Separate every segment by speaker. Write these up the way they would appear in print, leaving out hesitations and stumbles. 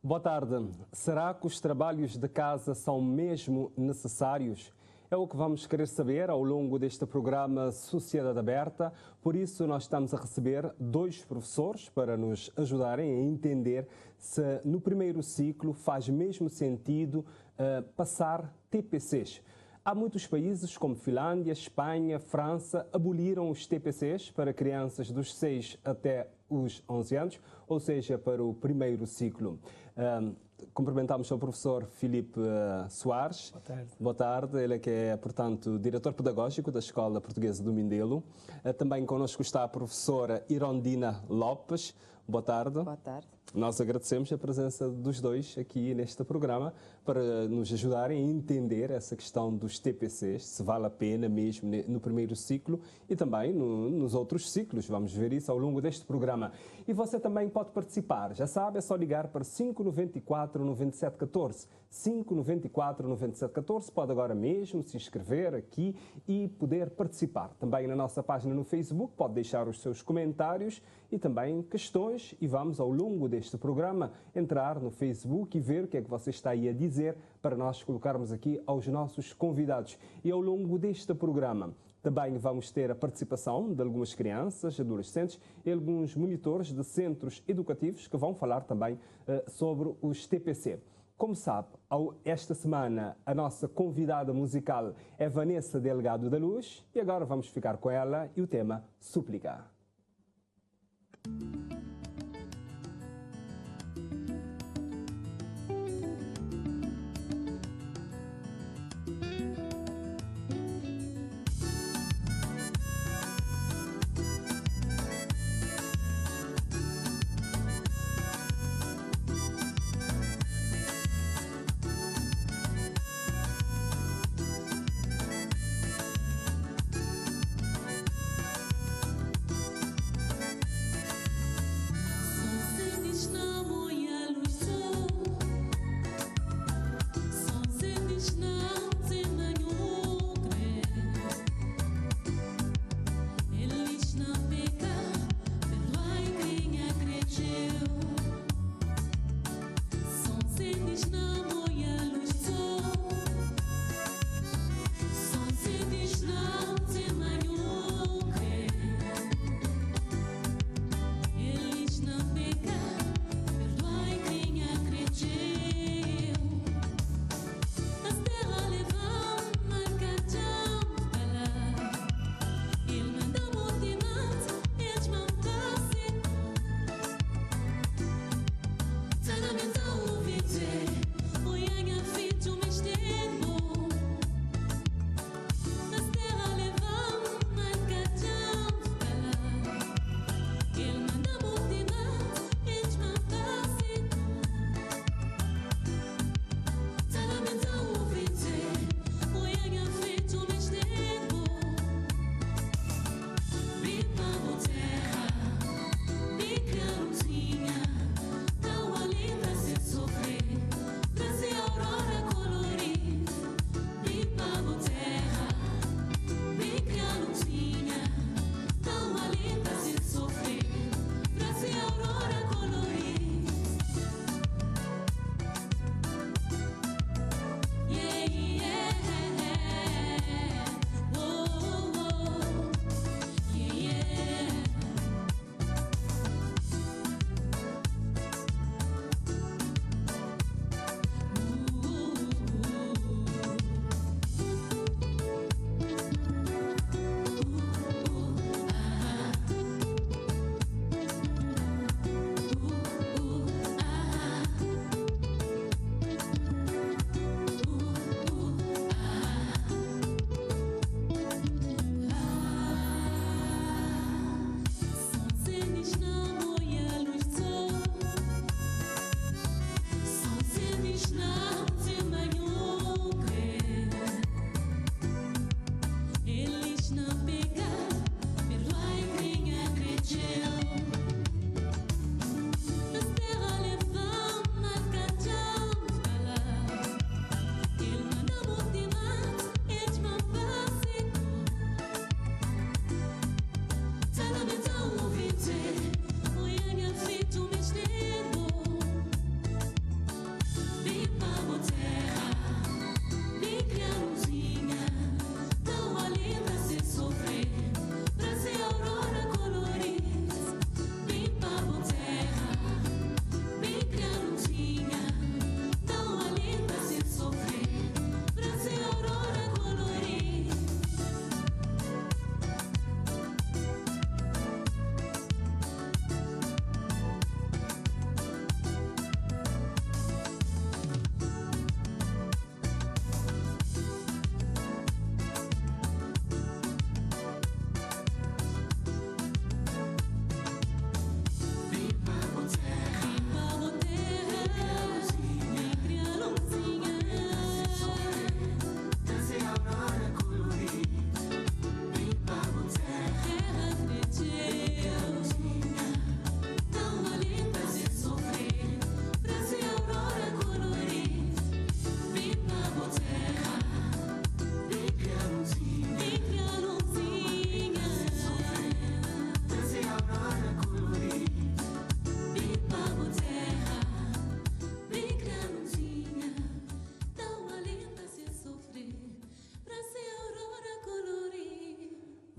Speaker 1: Boa tarde. Será que os trabalhos de casa são mesmo necessários? É o que vamos querer saber ao longo deste programa Sociedade Aberta. Por isso, nós estamos a receber dois professores para nos ajudarem a entender se no primeiro ciclo faz mesmo sentido passar TPCs. Há muitos países como Finlândia, Espanha, França, aboliram os TPCs para crianças dos 6 até os 11 anos, ou seja, para o primeiro ciclo. Cumprimentamos o professor Filipe Soares.
Speaker 2: Boa tarde.
Speaker 1: Boa tarde. Ele é que é, portanto, diretor pedagógico da Escola Portuguesa do Mindelo. Também connosco está a professora Irondina Lopes. Boa tarde.
Speaker 3: Boa tarde.
Speaker 1: Nós agradecemos a presença dos dois aqui neste programa para nos ajudarem a entender essa questão dos TPCs, se vale a pena mesmo no primeiro ciclo e também nos outros ciclos. Vamos ver isso ao longo deste programa. E você também pode participar. Já sabe, é só ligar para 594 9714. 594 9714. Pode agora mesmo se inscrever aqui e poder participar. Também na nossa página no Facebook pode deixar os seus comentários e também questões e vamos ao longo deste programa entrar no Facebook e ver o que é que você está aí a dizer para nós colocarmos aqui aos nossos convidados. E ao longo deste programa também vamos ter a participação de algumas crianças, adolescentes e alguns monitores de centros educativos que vão falar também sobre os TPC. Como sabe, esta semana a nossa convidada musical é Vanessa Delgado da Luz e agora vamos ficar com ela e o tema Súplica.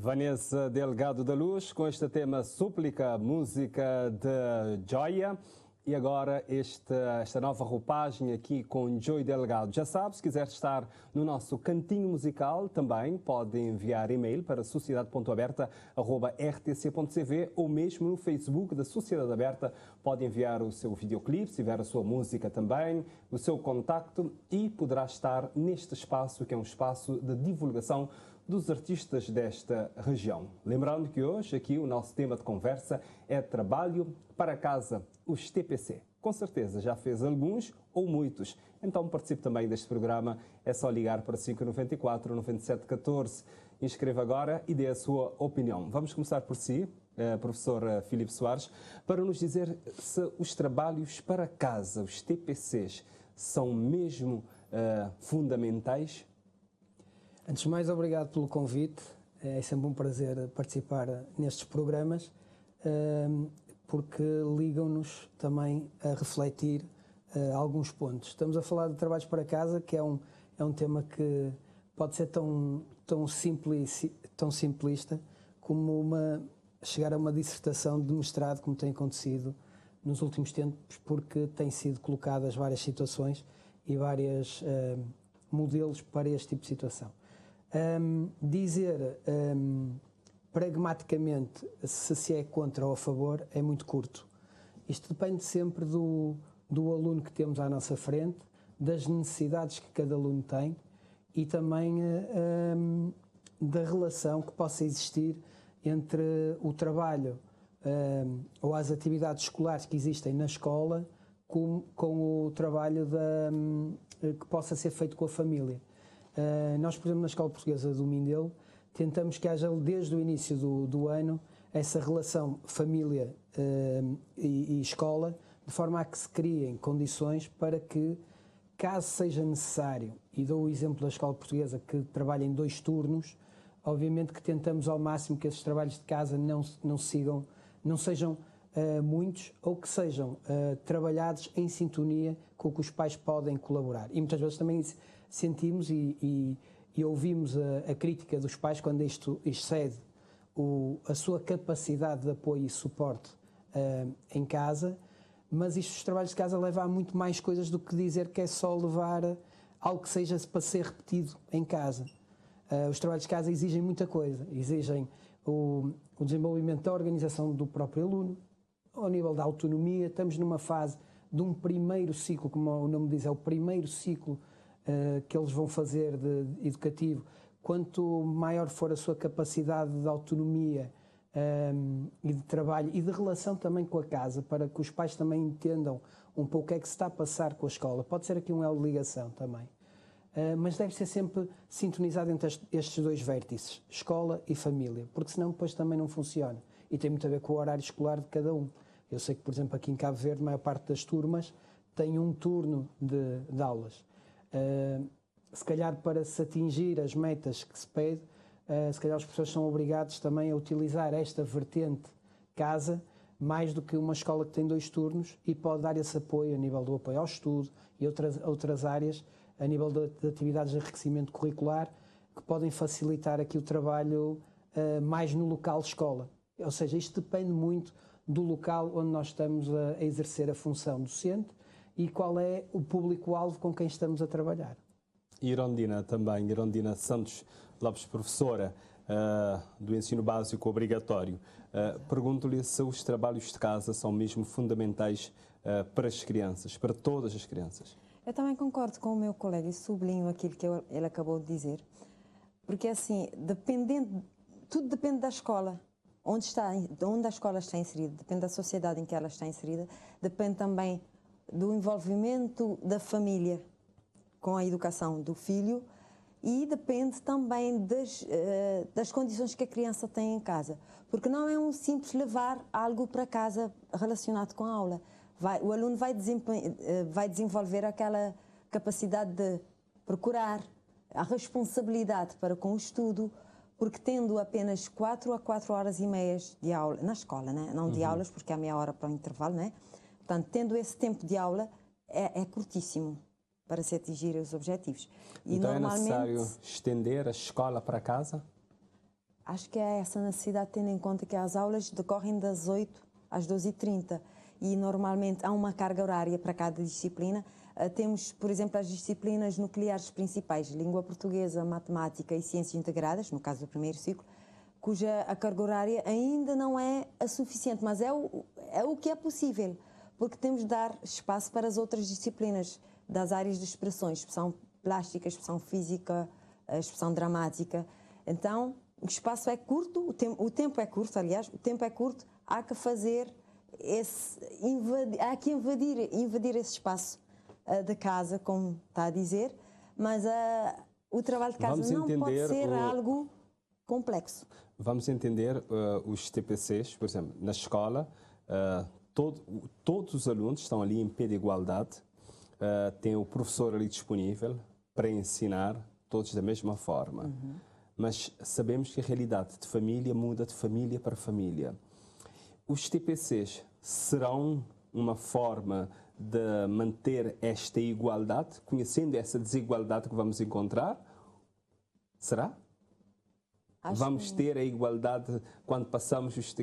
Speaker 1: Vanessa Delgado da Luz, com este tema Súplica, música de Joia. E agora esta nova roupagem aqui com Joy Delgado. Já sabe, se quiser estar no nosso cantinho musical, também pode enviar e-mail para sociedade.aberta@rtc.cv ou mesmo no Facebook da Sociedade Aberta. Pode enviar o seu videoclipe, se tiver a sua música também, o seu contacto e poderá estar neste espaço, que é um espaço de divulgação dos artistas desta região. Lembrando que hoje aqui o nosso tema de conversa é trabalho para casa, os TPC. Com certeza já fez alguns ou muitos, então participe também deste programa, é só ligar para 594 9714. Inscreva agora e dê a sua opinião. Vamos começar por si, professor Filipe Soares, para nos dizer se os trabalhos para casa, os TPCs, são mesmo fundamentais.
Speaker 2: Antes de mais, obrigado pelo convite. É sempre um prazer participar nestes programas, porque ligam-nos também a refletir alguns pontos. Estamos a falar de trabalhos para casa, que é um tema que pode ser tão simplista como chegar a uma dissertação de mestrado, como tem acontecido nos últimos tempos, porque têm sido colocadas várias situações e vários modelos para este tipo de situação. Dizer pragmaticamente se é contra ou a favor é muito curto. Isto depende sempre do aluno que temos à nossa frente, das necessidades que cada aluno tem e também da relação que possa existir entre o trabalho ou as atividades escolares que existem na escola com o trabalho que possa ser feito com a família. Nós, por exemplo, na Escola Portuguesa do Mindelo, tentamos que haja desde o início do ano essa relação família e escola, de forma a que se criem condições para que, caso seja necessário, e dou o exemplo da Escola Portuguesa que trabalha em 2 turnos, obviamente que tentamos ao máximo que esses trabalhos de casa não sejam muitos ou que sejam trabalhados em sintonia com o que os pais podem colaborar. E muitas vezes também sentimos e ouvimos a crítica dos pais quando isto excede a sua capacidade de apoio e suporte em casa, mas os trabalhos de casa levam a muito mais coisas do que dizer que é só levar algo que seja para ser repetido em casa. Os trabalhos de casa exigem muita coisa, exigem o desenvolvimento da organização do próprio aluno, ao nível da autonomia. Estamos numa fase de um primeiro ciclo, como o nome diz, é o primeiro ciclo que eles vão fazer de educativo. Quanto maior for a sua capacidade de autonomia e de trabalho e de relação também com a casa, para que os pais também entendam um pouco o que é que se está a passar com a escola. Pode ser aqui um elo de ligação também. Mas deve ser sempre sintonizado entre estes 2 vértices, escola e família, porque senão depois também não funciona. E tem muito a ver com o horário escolar de cada um. Eu sei que, por exemplo, aqui em Cabo Verde, a maior parte das turmas tem um turno de aulas. Se calhar, para se atingir as metas que se pede, se calhar os professores são obrigados também a utilizar esta vertente casa, mais do que uma escola que tem 2 turnos e pode dar esse apoio a nível do apoio ao estudo e outras áreas, a nível de atividades de enriquecimento curricular, que podem facilitar aqui o trabalho mais no local escola. Ou seja, isto depende muito do local onde nós estamos a exercer a função docente e qual é o público-alvo com quem estamos a trabalhar.
Speaker 1: Irondina também, Irondina Santos Lopes, professora do ensino básico obrigatório. Pergunto-lhe se os trabalhos de casa são mesmo fundamentais para as crianças, para todas as crianças.
Speaker 3: Eu também concordo com o meu colega e sublinho aquilo que ele acabou de dizer, porque assim, tudo depende da escola, onde a escola está inserida, depende da sociedade em que ela está inserida, depende também do envolvimento da família com a educação do filho e depende também das condições que a criança tem em casa, porque não é um simples levar algo para casa relacionado com a aula. O aluno vai desenvolver aquela capacidade de procurar a responsabilidade para com o estudo, porque tendo apenas 4 a 4 horas e meias de aula na escola, né? Não de aulas, porque há meia hora para o intervalo, né? Portanto, tendo esse tempo de aula, é curtíssimo para se atingir os objetivos.
Speaker 1: E então normalmente é necessário estender a escola para casa?
Speaker 3: Acho que é essa necessidade, tendo em conta que as aulas decorrem das 8 às 12h30 e normalmente há uma carga horária para cada disciplina. Temos, por exemplo, as disciplinas nucleares principais, língua portuguesa, matemática e ciências integradas, no caso do primeiro ciclo, cuja a carga horária ainda não é a suficiente, mas é o que é possível, porque temos de dar espaço para as outras disciplinas das áreas de expressões, expressão plástica, expressão física, expressão dramática. Então, o espaço é curto, o tempo é curto, aliás, o tempo é curto, há que fazer há que invadir esse espaço da casa, como está a dizer, mas o trabalho de casa não pode ser algo complexo.
Speaker 1: Vamos entender os TPCs, por exemplo, na escola, todos os alunos estão ali em pé de igualdade, tem o professor ali disponível para ensinar, todos da mesma forma. Mas sabemos que a realidade de família muda de família para família. Os TPCs serão uma forma de manter esta igualdade, conhecendo essa desigualdade que vamos encontrar? Será? Vamos ter a igualdade quando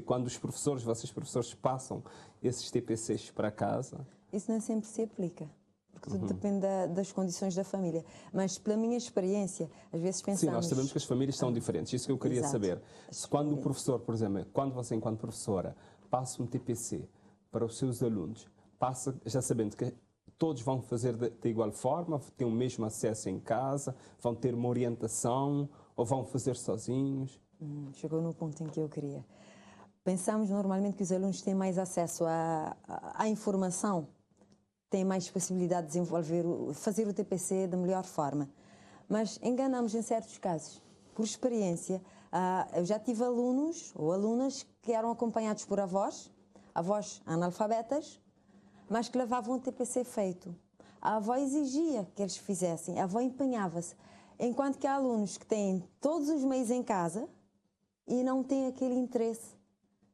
Speaker 1: quando os professores, vocês professores, passam esses TPCs para casa?
Speaker 3: Isso nem sempre se aplica, porque tudo depende das condições da família. Mas pela minha experiência, às vezes pensamos...
Speaker 1: Sim, nós sabemos que as famílias são diferentes, isso que eu queria
Speaker 3: Exato.
Speaker 1: saber. Quando o professor, por exemplo, quando você, enquanto professora, passa um TPC para os seus alunos, passa já sabendo que todos vão fazer de igual forma, têm o mesmo acesso em casa, vão ter uma orientação ou vão fazer sozinhos?
Speaker 3: Chegou no ponto em que eu queria. Pensamos normalmente que os alunos têm mais acesso à informação, têm mais possibilidade de fazer o TPC da melhor forma. Mas enganamos em certos casos. Por experiência, eu já tive alunos ou alunas que eram acompanhados por avós analfabetas, mas que levavam o TPC feito. A avó exigia que eles fizessem, a avó empenhava-se. Enquanto que há alunos que têm todos os meios em casa e não têm aquele interesse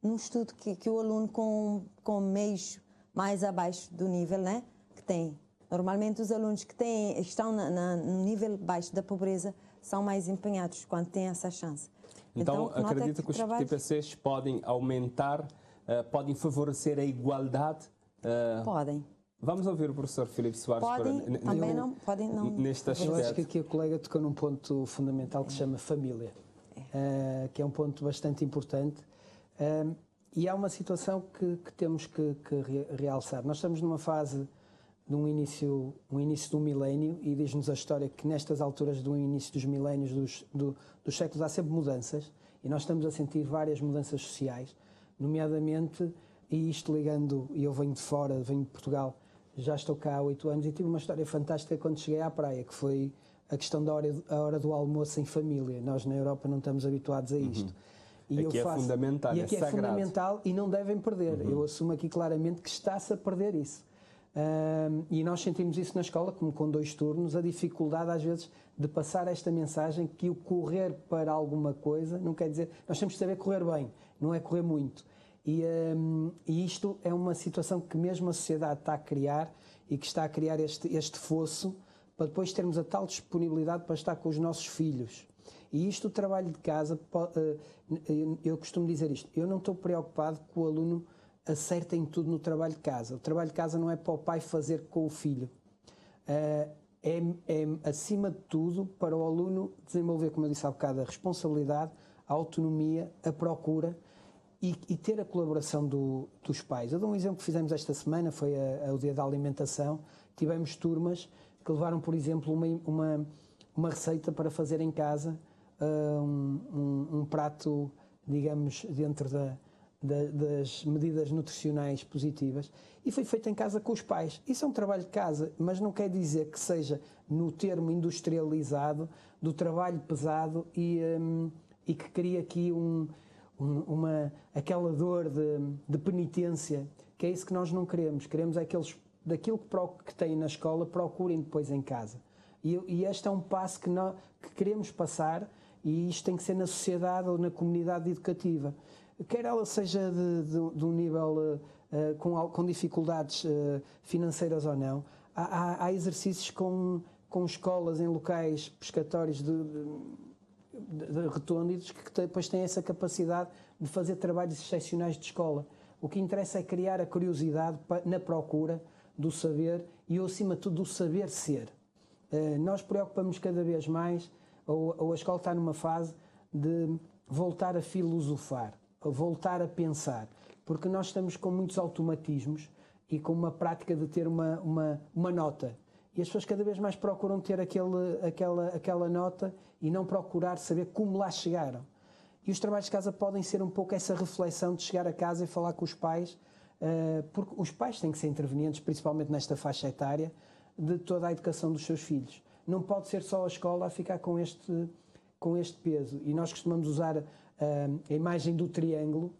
Speaker 3: no estudo que o aluno com meios mais abaixo do nível, né, que tem. Normalmente os alunos que estão no nível baixo da pobreza são mais empenhados quando têm essa chance.
Speaker 1: Então acredita que os TPCs podem aumentar, podem favorecer a igualdade?
Speaker 3: Podem.
Speaker 1: Vamos ouvir o professor Filipe Soares.
Speaker 3: Podem não.
Speaker 1: Neste aspecto.
Speaker 2: Eu acho que aqui a colega tocou num ponto fundamental que se chama família, que é um ponto bastante importante. E há uma situação que temos que realçar. Nós estamos numa fase de um início do milénio, e diz-nos a história que nestas alturas do início dos milénios, dos séculos, há sempre mudanças, e nós estamos a sentir várias mudanças sociais, nomeadamente, e isto ligando, e eu venho de fora, venho de Portugal, já estou cá há 8 anos, e tive uma história fantástica quando cheguei à praia, que foi a questão da hora do almoço em família. Nós na Europa não estamos habituados a isto.
Speaker 1: E aqui é fundamental,
Speaker 2: e aqui é
Speaker 1: sagrado.
Speaker 2: fundamental e não devem perder. Eu assumo aqui claramente que está-se a perder isso. E nós sentimos isso na escola, como com 2 turnos, a dificuldade às vezes de passar esta mensagem que o correr para alguma coisa não quer dizer... Nós temos que saber correr bem, não é correr muito. E isto é uma situação que mesmo a sociedade está a criar, e que está a criar este fosso para depois termos a tal disponibilidade para estar com os nossos filhos. E isto, o trabalho de casa, eu costumo dizer isto, eu não estou preocupado que o aluno acerte em tudo no trabalho de casa. O trabalho de casa não é para o pai fazer com o filho. É acima de tudo, para o aluno desenvolver, como eu disse há bocado, a responsabilidade, a autonomia, a procura, e ter a colaboração dos pais. Eu dou um exemplo que fizemos esta semana, foi o dia da alimentação. Tivemos turmas que levaram, por exemplo, uma receita para fazer em casa, um prato, digamos, dentro das medidas nutricionais positivas, e foi feito em casa com os pais. Isso é um trabalho de casa, mas não quer dizer que seja no termo industrializado do trabalho pesado e que cria aqui aquela dor de penitência, que é isso que nós não queremos. Queremos é que eles, daquilo que têm na escola, procurem depois em casa. E este é um passo que queremos passar, e isto tem que ser na sociedade ou na comunidade educativa. Quer ela seja de um nível com dificuldades financeiras ou não, há exercícios com escolas em locais pescatórios retôndidos que depois têm essa capacidade de fazer trabalhos excepcionais de escola. O que interessa é criar a curiosidade na procura do saber e, acima de tudo, do saber ser. Nós preocupamos cada vez mais, ou a escola está numa fase de voltar a filosofar, a voltar a pensar, porque nós estamos com muitos automatismos e com uma prática de ter uma nota. E as pessoas cada vez mais procuram ter aquela nota e não procurar saber como lá chegaram. E os trabalhos de casa podem ser um pouco essa reflexão de chegar a casa e falar com os pais, porque os pais têm que ser intervenientes, principalmente nesta faixa etária, de toda a educação dos seus filhos. Não pode ser só a escola a ficar com este peso. E nós costumamos usar a imagem do triângulo,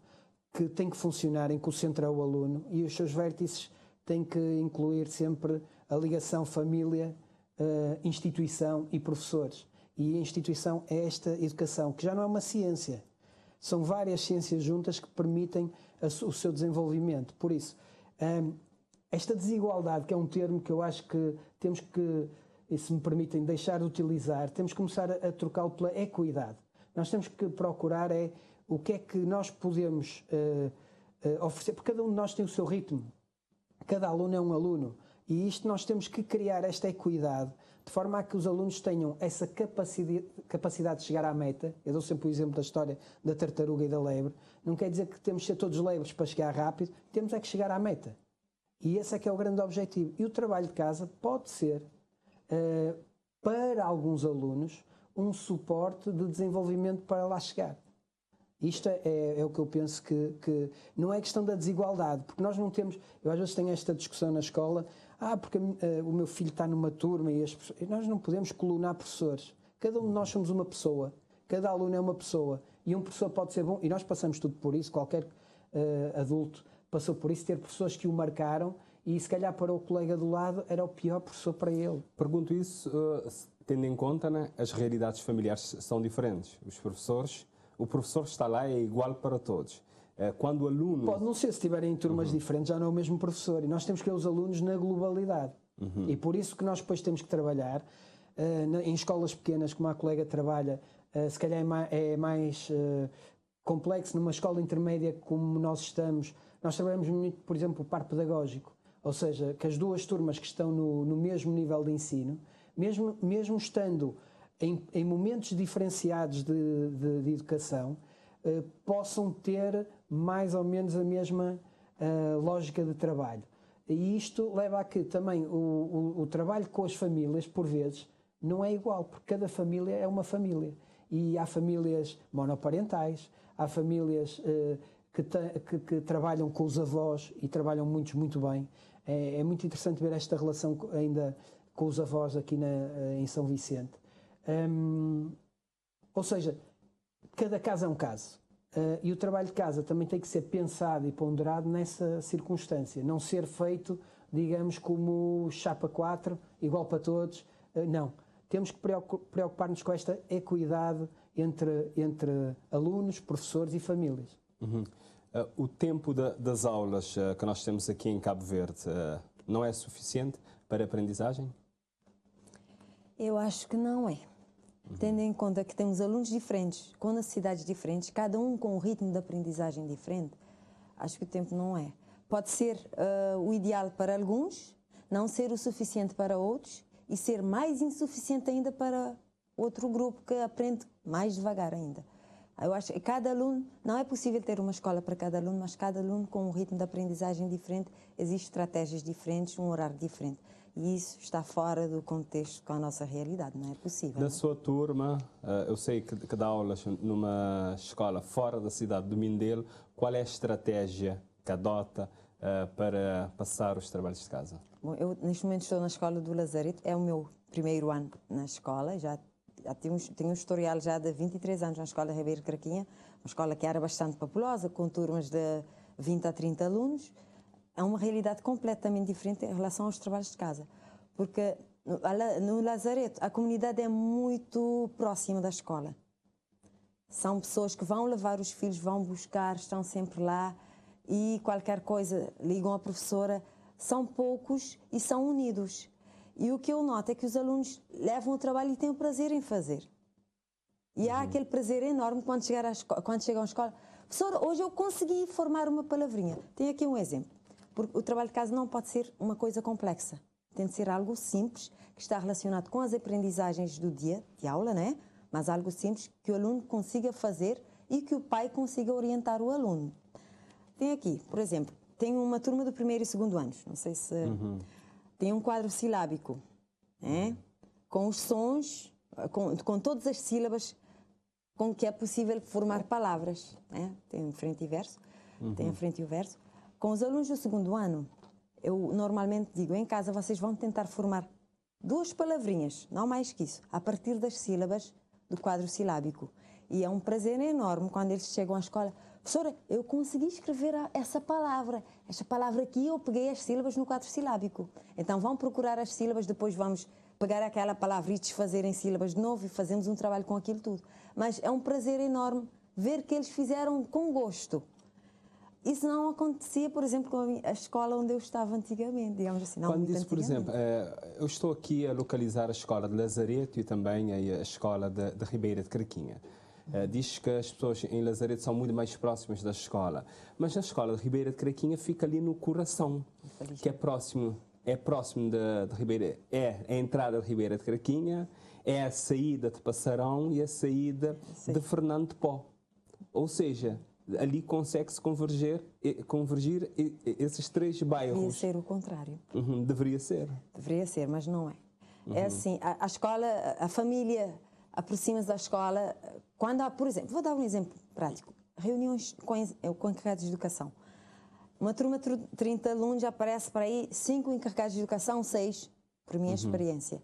Speaker 2: que tem que funcionar, em que o centro é o aluno, e os seus vértices têm que incluir sempre a ligação família, instituição e professores. E a instituição é esta educação, que já não é uma ciência. São várias ciências juntas que permitem o seu desenvolvimento. Por isso, esta desigualdade, que é um termo que eu acho que temos que, e se me permitem, deixar de utilizar, temos que começar a trocá-lo pela equidade. Nós temos que procurar o que é que nós podemos oferecer, porque cada um de nós tem o seu ritmo. Cada aluno é um aluno. E isto nós temos que criar esta equidade, de forma a que os alunos tenham essa capacidade de chegar à meta. Eu dou sempre o exemplo da história da tartaruga e da lebre. Não quer dizer que temos de ser todos lebres para chegar rápido, temos é que chegar à meta. E esse é que é o grande objetivo. E o trabalho de casa pode ser, para alguns alunos, um suporte de desenvolvimento para lá chegar. Isto é o que eu penso que não é questão da desigualdade, porque nós não temos... Eu às vezes tenho esta discussão na escola, porque o meu filho está numa turma e nós não podemos colunar professores. Cada um de nós somos uma pessoa, cada aluno é uma pessoa, e um professor pode ser bom, e nós passamos tudo por isso, qualquer adulto passou por isso, ter professores que o marcaram, e se calhar para o colega do lado era o pior professor para ele.
Speaker 1: Pergunto isso tendo em conta, né, as realidades familiares são diferentes. O professor está lá, é igual para todos. Quando o aluno...
Speaker 2: Pode não ser, se estiverem em turmas diferentes, já não é o mesmo professor. E nós temos que ver os alunos na globalidade. E por isso que nós depois temos que trabalhar em escolas pequenas, como a colega trabalha, se calhar é mais complexo. Numa escola intermédia como nós estamos, nós trabalhamos muito, por exemplo, o par pedagógico. Ou seja, que as duas turmas que estão no mesmo nível de ensino, mesmo estando em momentos diferenciados de educação, possam ter mais ou menos a mesma lógica de trabalho. E isto leva a que também o trabalho com as famílias, por vezes, não é igual, porque cada família é uma família. E há famílias monoparentais, há famílias que trabalham com os avós e trabalham muito bem. É muito interessante ver esta relação ainda com os avós aqui em São Vicente. Ou seja, cada caso é um caso. E o trabalho de casa também tem que ser pensado e ponderado nessa circunstância. Não ser feito, digamos, como chapa 4, igual para todos. Não. Temos que preocupar-nos com esta equidade entre alunos, professores e famílias.
Speaker 1: O tempo das aulas que nós temos aqui em Cabo Verde não é suficiente para a aprendizagem?
Speaker 3: Eu acho que não é. Tendo em conta que temos alunos diferentes, com necessidades diferentes, cada um com um ritmo de aprendizagem diferente, acho que o tempo não é. Pode ser o ideal para alguns, não ser o suficiente para outros e ser mais insuficiente ainda para outro grupo que aprende mais devagar ainda. Eu acho que cada aluno, não é possível ter uma escola para cada aluno, mas cada aluno com um ritmo de aprendizagem diferente, existem estratégias diferentes, um horário diferente. E isso está fora do contexto com a nossa realidade, não é possível.
Speaker 1: Na sua turma, eu sei que dá aulas numa escola fora da cidade do Mindelo, qual é a estratégia que adota para passar os trabalhos de casa?
Speaker 3: Bom, eu neste momento estou na escola do Lazareto, é o meu primeiro ano na escola, já tenho um historial já de 23 anos na escola Ribeiro Craquinha, uma escola que era bastante populosa, com turmas de 20 a 30 alunos. É uma realidade completamente diferente em relação aos trabalhos de casa, porque no Lazareto a comunidade é muito próxima da escola. São pessoas que vão levar os filhos, vão buscar, estão sempre lá e qualquer coisa ligam à professora. São poucos e são unidos. E o que eu noto é que os alunos levam o trabalho e têm o prazer em fazer. E há aquele prazer enorme quando chegam à escola. Professor, hoje eu consegui formar uma palavrinha. Tenho aqui um exemplo. Porque o trabalho de casa não pode ser uma coisa complexa. Tem de ser algo simples, que está relacionado com as aprendizagens do dia de aula, né? Mas algo simples que o aluno consiga fazer e que o pai consiga orientar o aluno. Tem aqui, por exemplo, tem uma turma do primeiro e segundo anos. Não sei se... Tem um quadro silábico, né? Com os sons, com todas as sílabas com que é possível formar palavras, né? Tem frente e verso, tem a frente e o verso. Com os alunos do segundo ano, eu normalmente digo, em casa vocês vão tentar formar 2 palavrinhas, não mais que isso, a partir das sílabas do quadro silábico. E é um prazer enorme quando eles chegam à escola. Professora, eu consegui escrever essa palavra aqui, eu peguei as sílabas no quadro silábico. Então vão procurar as sílabas, depois vamos pegar aquela palavra e desfazer em sílabas de novo e fazemos um trabalho com aquilo tudo. Mas é um prazer enorme ver que eles fizeram com gosto. Isso não acontecia, por exemplo, com a escola onde eu estava antigamente, digamos assim. Não,
Speaker 1: quando disse, por exemplo, eu estou aqui a localizar a escola de Lazareto e também a escola de Ribeira de Craquinha. Diz que as pessoas em Lazareto são muito mais próximas da escola, mas a escola de Ribeira de Craquinha fica ali no coração, que é próximo de Ribeira, é a entrada de Ribeira de Craquinha, é a saída de Passarão e a saída de Fernando de Pó. Ou seja, ali consegue-se convergir esses 3 bairros.
Speaker 3: Deveria ser o contrário.
Speaker 1: Deveria ser.
Speaker 3: Deveria ser, mas não é. É assim, a escola, a família aproxima-se da escola. Quando há, por exemplo, vou dar um exemplo prático. Reuniões com encarregados de educação. Uma turma de 30 alunos, aparece para aí 5 encarregados de educação, 6, por minha experiência.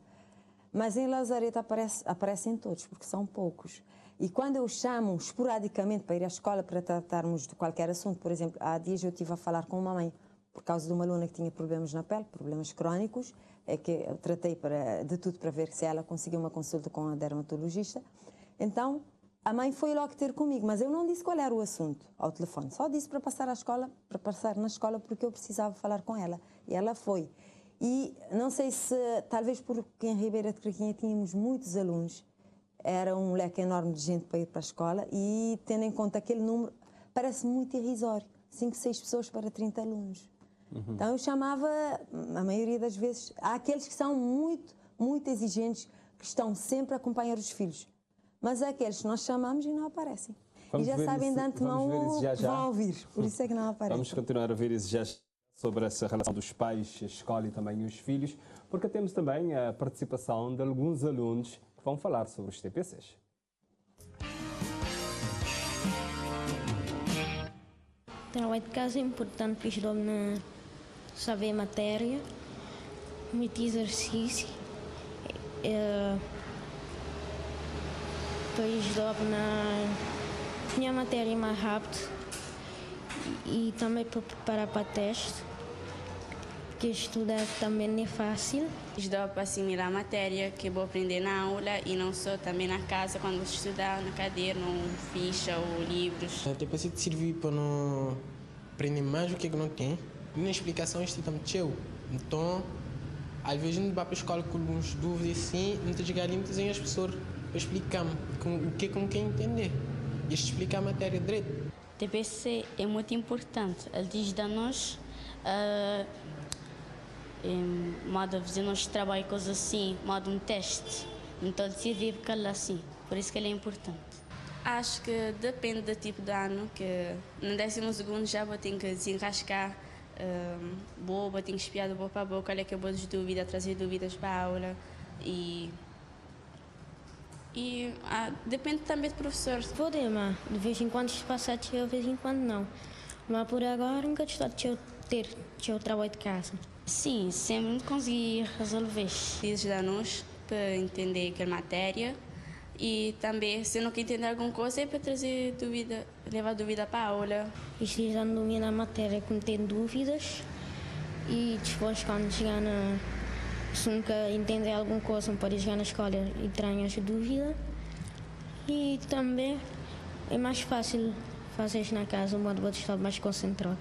Speaker 3: Mas em Lazareto aparecem todos, porque são poucos. E quando eu chamo esporadicamente para ir à escola para tratarmos de qualquer assunto, por exemplo, há dias eu estive a falar com uma mãe por causa de uma aluna que tinha problemas na pele, problemas crónicos, é que eu tratei de tudo para ver se ela conseguia uma consulta com a dermatologista. Então, a mãe foi logo ter comigo, mas eu não disse qual era o assunto ao telefone, só disse para passar na escola porque eu precisava falar com ela. E ela foi. E não sei se, talvez porque em Ribeira de Craquinha tínhamos muitos alunos, era um leque enorme de gente para ir para a escola e, tendo em conta aquele número, parece muito irrisório. 5, 6 pessoas para 30 alunos. Então eu chamava, a maioria das vezes, há aqueles que são muito, muito exigentes, que estão sempre a acompanhar os filhos. Mas há aqueles que nós chamamos e não aparecem. E já sabem de antemão o que vão ouvir. Por isso é que não aparecem.
Speaker 1: Vamos continuar a ver isso já sobre essa relação dos pais, a escola e também os filhos, porque temos também a participação de alguns alunos que vão falar sobre os TPCs.
Speaker 4: O trabalho de casa é importante para ajudar-me a saber a matéria, muito exercício, para ajudar-me na minha matéria mais rápido e também para preparar para teste, porque estudar também não é fácil.
Speaker 5: Ajuda para assimilar a matéria que vou aprender na aula e não só também na casa, quando vou estudar na cadeira, ficha ou livros.
Speaker 6: A TPC te serve para não aprender mais o que não tem. E na explicação isto também teu. Então, às vezes a gente vai para a escola com algumas dúvidas assim, não te chegar ali muitas vezes as pessoas explicam o que como quer entender. E explicar a matéria direito.
Speaker 5: TPC é muito importante. Ele diz a nós modo de fazer nosso trabalho, coisas assim, modo um teste. Então ele serve porque ele é assim. Por isso que ele é importante. Acho que depende do tipo de ano, que no 12º já vou ter que desenrascar, vou ter que espiar de boca para boca, olha que eu vou de dúvida, trazer dúvidas para a aula e depende também do professor.
Speaker 4: Poder, mas de vez em quando se passa de vez em quando não. Mas por agora nunca estou a ter o trabalho de casa.
Speaker 5: Sim, sempre consegui resolver. Preciso de nós para entender aquela matéria e também, se não quer entender alguma coisa, é para trazer dúvida, levar dúvida para a aula.
Speaker 4: Estou já domina a matéria quando tem dúvidas e depois quando chegar se nunca entender alguma coisa, não pode chegar na escola e trazer as dúvidas. E também é mais fácil fazer isso na casa, o modo de estar mais concentrado.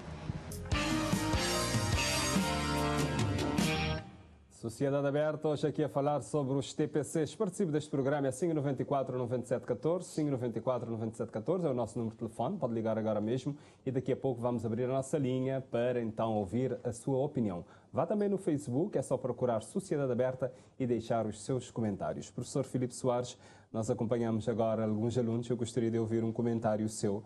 Speaker 1: Sociedade Aberta, hoje aqui a falar sobre os TPCs. Participe deste programa, é 594 9714, 594 9714, é o nosso número de telefone, pode ligar agora mesmo e daqui a pouco vamos abrir a nossa linha para então ouvir a sua opinião. Vá também no Facebook, é só procurar Sociedade Aberta e deixar os seus comentários. Professor Filipe Soares, nós acompanhamos agora alguns alunos, eu gostaria de ouvir um comentário seu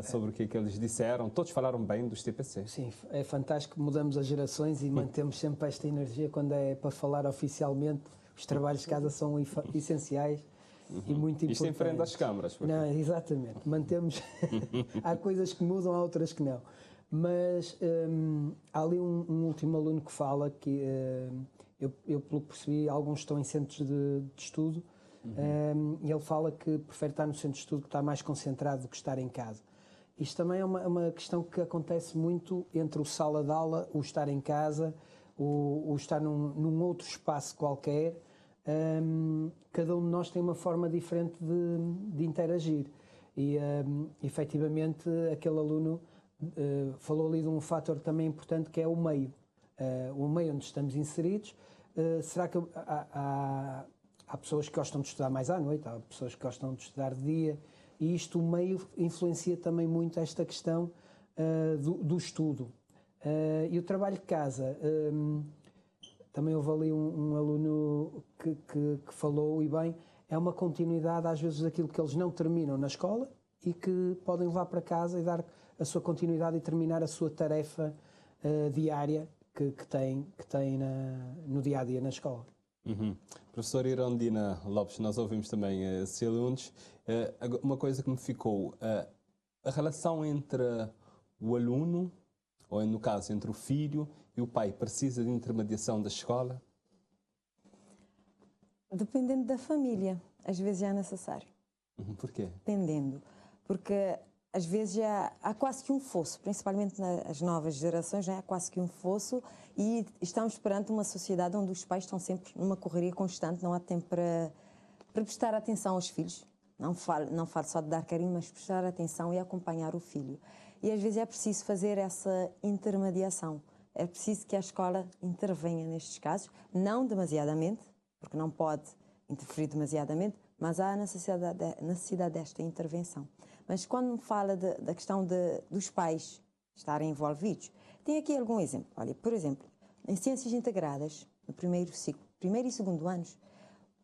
Speaker 1: sobre o que é que eles disseram. Todos falaram bem dos TPCs.
Speaker 2: Sim, é fantástico, mudamos as gerações e mantemos sempre esta energia quando é para falar oficialmente. Os trabalhos de casa são essenciais e muito importantes.
Speaker 1: Isto em frente às câmaras. Porque...
Speaker 2: Não, exatamente, mantemos. Há coisas que mudam, há outras que não. Mas há ali um último aluno que fala que eu pelo que percebi, alguns estão em centros de estudo. E ele fala que prefere estar no centro de estudo, que está mais concentrado do que estar em casa. Isto também é uma questão que acontece muito entre o sala de aula, o estar em casa, o estar num outro espaço qualquer. Cada um de nós tem uma forma diferente de interagir. E, efetivamente, aquele aluno falou ali de um fator também importante, que é o meio. O meio onde estamos inseridos. Será que há pessoas que gostam de estudar mais à noite, há pessoas que gostam de estudar de dia, e isto, o meio, influencia também muito esta questão do estudo. E o trabalho de casa, também houve ali um aluno que falou, e bem, é uma continuidade às vezes daquilo que eles não terminam na escola e que podem levar para casa e dar a sua continuidade e terminar a sua tarefa diária que têm no dia-a-dia na escola.
Speaker 1: Professora Irondina Lopes, nós ouvimos também esses alunos. Uma coisa que me ficou, a relação entre o aluno, ou no caso entre o filho e o pai, precisa de intermediação da escola?
Speaker 3: Dependendo da família, às vezes é necessário.
Speaker 1: Porquê?
Speaker 3: Dependendo, porque às vezes há quase que um fosso, principalmente nas novas gerações, há quase que um fosso, e estamos perante uma sociedade onde os pais estão sempre numa correria constante, não há tempo para prestar atenção aos filhos. Não falo só de dar carinho, mas prestar atenção e acompanhar o filho. E às vezes é preciso fazer essa intermediação. É preciso que a escola intervenha nestes casos, não demasiadamente, porque não pode interferir demasiadamente, mas há a necessidade desta intervenção. Mas quando me fala da questão dos pais estarem envolvidos, tem aqui algum exemplo. Olha, por exemplo, em Ciências Integradas, no primeiro ciclo, primeiro e segundo anos,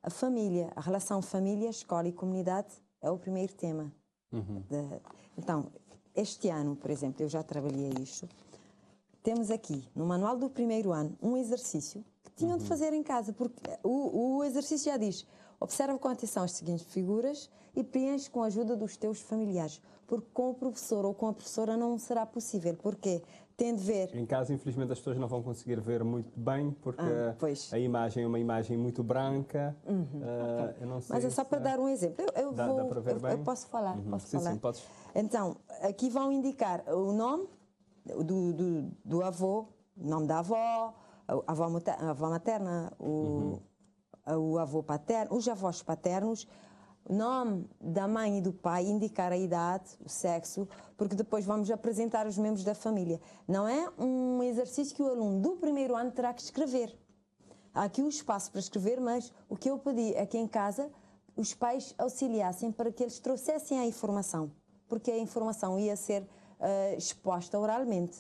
Speaker 3: a família, a relação família, escola e comunidade é o primeiro tema. Então, este ano, por exemplo, eu já trabalhei isto, temos aqui, no manual do primeiro ano, um exercício que tinham de fazer em casa, porque o exercício já diz: observa com atenção as seguintes figuras e preenche com a ajuda dos teus familiares, porque com o professor ou com a professora não será possível. Porquê? Tem de ver...
Speaker 1: Em casa, infelizmente, as pessoas não vão conseguir ver muito bem, porque a imagem é uma imagem muito branca. Eu não sei.
Speaker 3: Mas é só para dar um exemplo. Eu posso falar.
Speaker 1: Sim, podes.
Speaker 3: Então, aqui vão indicar o nome do avô, o nome da avó, a avó materna, o avô paterno, os avós paternos, o nome da mãe e do pai, indicar a idade, o sexo, porque depois vamos apresentar os membros da família. Não é um exercício que o aluno do primeiro ano terá que escrever. Há aqui um espaço para escrever, mas o que eu pedi é que em casa os pais auxiliassem para que eles trouxessem a informação, porque a informação ia ser exposta oralmente.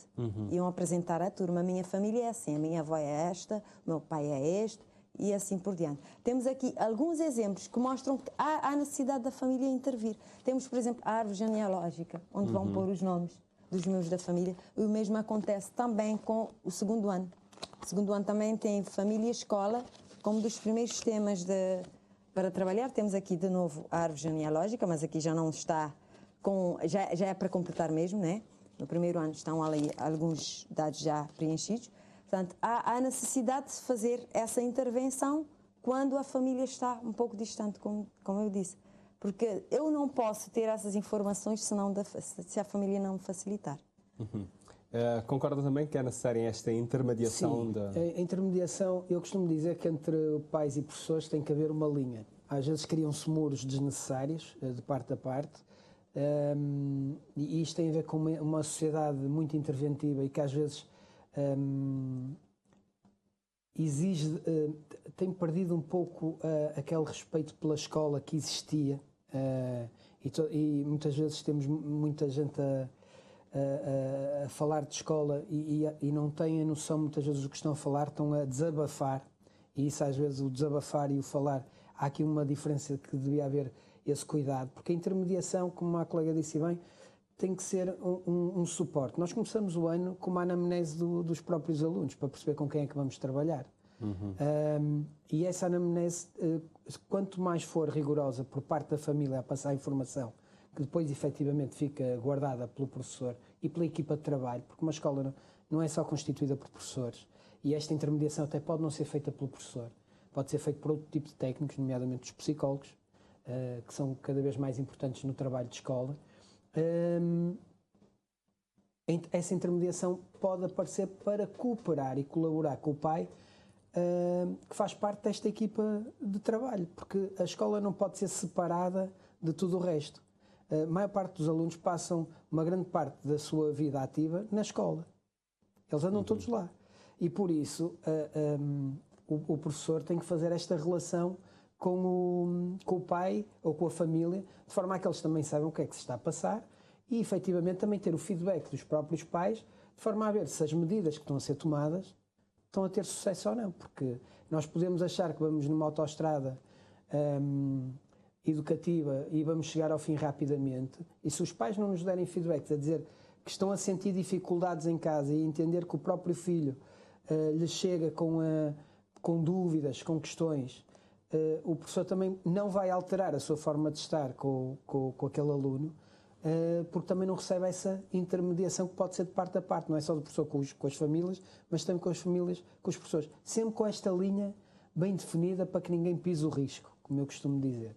Speaker 3: Iam apresentar à turma: a minha família é assim, a minha avó é esta, o meu pai é este, e assim por diante. Temos aqui alguns exemplos que mostram que há necessidade da família intervir. Temos, por exemplo, a árvore genealógica, onde vão pôr os nomes dos membros da família. O mesmo acontece também com o segundo ano. O segundo ano também tem família e escola como dos primeiros temas para trabalhar. Temos aqui de novo a árvore genealógica, mas aqui já não está já é para completar mesmo, né? No primeiro ano estão ali alguns dados já preenchidos. Portanto, há necessidade de fazer essa intervenção quando a família está um pouco distante, como eu disse. Porque eu não posso ter essas informações se a família não me facilitar.
Speaker 1: Concorda também que é necessária esta intermediação?
Speaker 2: Sim, a intermediação, eu costumo dizer que entre pais e professores tem que haver uma linha. Às vezes criam-se muros desnecessários, de parte a parte, e isto tem a ver com uma sociedade muito interventiva e que às vezes exige, tem perdido um pouco aquele respeito pela escola que existia, e muitas vezes temos muita gente a falar de escola e não têm a noção, muitas vezes, do que estão a falar, estão a desabafar, e isso às vezes, o desabafar e o falar, há aqui uma diferença que devia haver esse cuidado, porque a intermediação, como a colega disse bem, tem que ser um suporte. Nós começamos o ano com uma anamnese dos próprios alunos, para perceber com quem é que vamos trabalhar. E essa anamnese, quanto mais for rigorosa por parte da família a passar a informação, que depois efetivamente fica guardada pelo professor e pela equipa de trabalho, porque uma escola não é só constituída por professores, e esta intermediação até pode não ser feita pelo professor, pode ser feita por outro tipo de técnicos, nomeadamente os psicólogos, que são cada vez mais importantes no trabalho de escola. Essa intermediação pode aparecer para cooperar e colaborar com o pai, que faz parte desta equipa de trabalho, porque a escola não pode ser separada de tudo o resto. A maior parte dos alunos passam uma grande parte da sua vida ativa na escola. Eles andam todos lá. E por isso o professor tem que fazer esta relação com o pai ou com a família, de forma a que eles também saibam o que é que se está a passar e, efetivamente, também ter o feedback dos próprios pais, de forma a ver se as medidas que estão a ser tomadas estão a ter sucesso ou não. Porque nós podemos achar que vamos numa autoestrada educativa e vamos chegar ao fim rapidamente, e se os pais não nos derem feedback a dizer que estão a sentir dificuldades em casa e entender que o próprio filho lhe chega com dúvidas, com questões, o professor também não vai alterar a sua forma de estar com aquele aluno, porque também não recebe essa intermediação que pode ser de parte a parte, não é só do professor com as famílias, mas também com as famílias, com os professores. Sempre com esta linha bem definida para que ninguém pise o risco, como eu costumo dizer.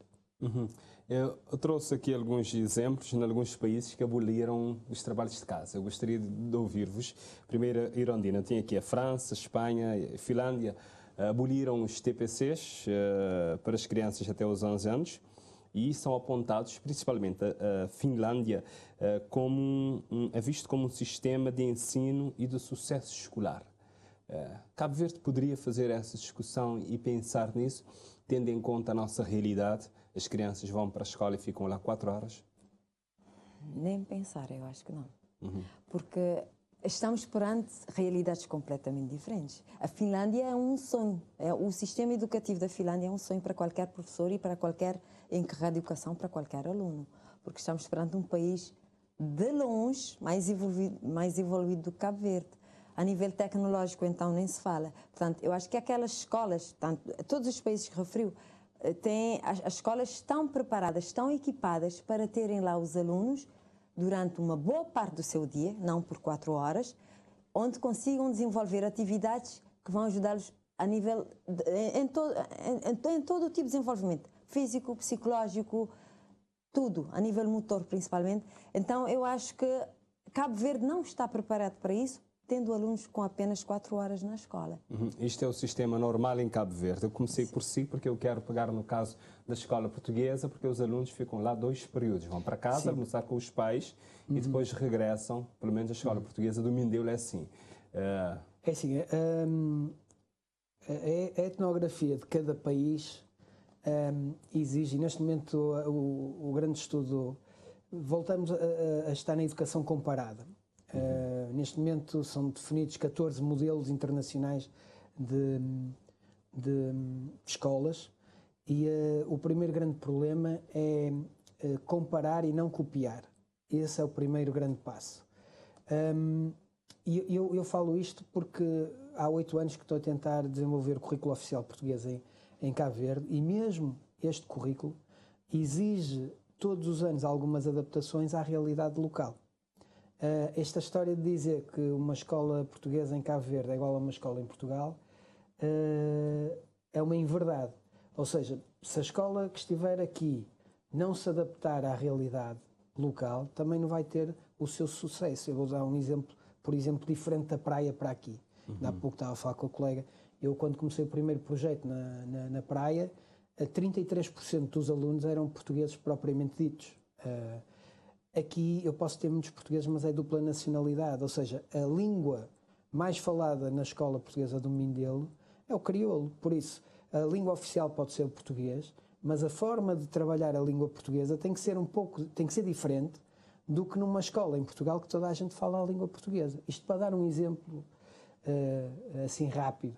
Speaker 1: Eu trouxe aqui alguns exemplos em alguns países que aboliram os trabalhos de casa. Eu gostaria de ouvir-vos. Primeiro, Irondina, tem aqui a França, a Espanha, a Finlândia, aboliram os TPCs para as crianças até os 11 anos e são apontados, principalmente a Finlândia, como é visto como um sistema de ensino e de sucesso escolar. Cabo Verde poderia fazer essa discussão e pensar nisso, tendo em conta a nossa realidade. As crianças vão para a escola e ficam lá 4 horas?
Speaker 3: Nem pensar, eu acho que não. Porque estamos perante realidades completamente diferentes. A Finlândia é um sonho. O sistema educativo da Finlândia é um sonho para qualquer professor e para qualquer encarregado de educação, para qualquer aluno. Porque estamos perante um país de longe mais evoluído do que Cabo Verde. A nível tecnológico, então, nem se fala. Portanto, eu acho que aquelas escolas, todos os países que referiu, as escolas estão preparadas, estão equipadas para terem lá os alunos durante uma boa parte do seu dia, não por 4 horas, onde consigam desenvolver atividades que vão ajudá-los a nível em todo o tipo de desenvolvimento, físico, psicológico, tudo, a nível motor principalmente. Então eu acho que Cabo Verde não está preparado para isso, tendo alunos com apenas 4 horas na escola.
Speaker 1: Isto é o sistema normal em Cabo Verde. Eu comecei por si porque eu quero pegar no caso da escola portuguesa, porque os alunos ficam lá 2 períodos. Vão para casa, almoçar com os pais e depois regressam. Pelo menos a escola portuguesa do Mindelo é assim.
Speaker 2: É assim, a etnografia de cada país exige, neste momento o grande estudo, voltamos a estar na educação comparada. Neste momento são definidos 14 modelos internacionais de escolas e o primeiro grande problema é comparar e não copiar. Esse é o primeiro grande passo. E eu falo isto porque há 8 anos que estou a tentar desenvolver o currículo oficial português em Cabo Verde, e mesmo este currículo exige todos os anos algumas adaptações à realidade local. Esta história de dizer que uma escola portuguesa em Cabo Verde é igual a uma escola em Portugal é uma inverdade. Ou seja, se a escola que estiver aqui não se adaptar à realidade local, também não vai ter o seu sucesso. Eu vou dar um exemplo, por exemplo, diferente da praia para aqui. Há pouco estava a falar com a colega. Eu, quando comecei o primeiro projeto na praia, 33% dos alunos eram portugueses propriamente ditos. Aqui eu posso ter muitos portugueses, mas é dupla nacionalidade, ou seja, a língua mais falada na escola portuguesa do Mindelo é o crioulo. Por isso, a língua oficial pode ser o português, mas a forma de trabalhar a língua portuguesa tem que ser diferente do que numa escola em Portugal que toda a gente fala a língua portuguesa. Isto para dar um exemplo assim rápido.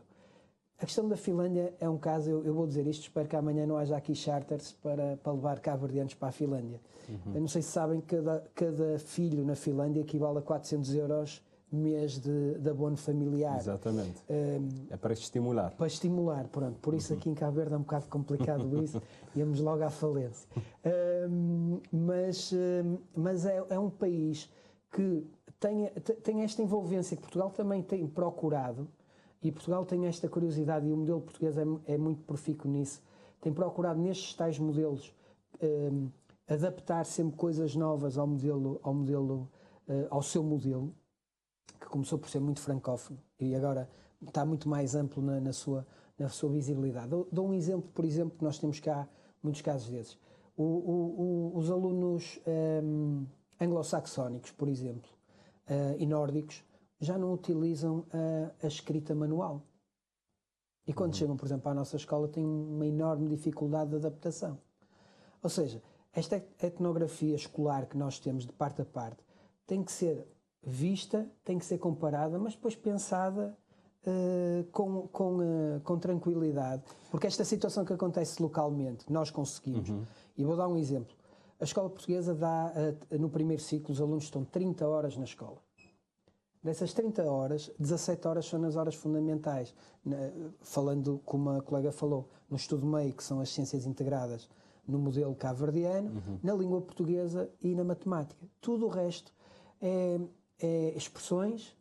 Speaker 2: A questão da Finlândia é um caso, eu vou dizer isto, espero que amanhã não haja aqui charters para levar cabo-verdianos para a Finlândia. Eu não sei se sabem que cada filho na Finlândia equivale a 400 euros mês de abono familiar.
Speaker 1: Exatamente. É para estimular.
Speaker 2: Para estimular, pronto. Por isso aqui em Cabo Verde é um bocado complicado isso, íamos logo à falência. Mas é um país que tem esta envolvência que Portugal também tem procurado, e Portugal tem esta curiosidade, e o modelo português é muito profícuo nisso, tem procurado nestes tais modelos adaptar sempre coisas novas ao seu modelo, que começou por ser muito francófono e agora está muito mais amplo na sua visibilidade. Dou um exemplo, por exemplo, que nós temos cá muitos casos desses. Os alunos anglo-saxónicos, por exemplo, e nórdicos, já não utilizam a escrita manual. E quando chegam, por exemplo, à nossa escola, têm uma enorme dificuldade de adaptação. Ou seja, esta etnografia escolar que nós temos de parte a parte tem que ser vista, tem que ser comparada, mas depois pensada com tranquilidade. Porque esta situação que acontece localmente, nós conseguimos. E vou dar um exemplo. A escola portuguesa dá, no primeiro ciclo, os alunos estão 30 horas na escola. Dessas 30 horas, 17 horas são nas horas fundamentais. Falando, como a colega falou, no estudo meio, que são as ciências integradas no modelo cabo-verdiano, na língua portuguesa e na matemática. Tudo o resto é expressões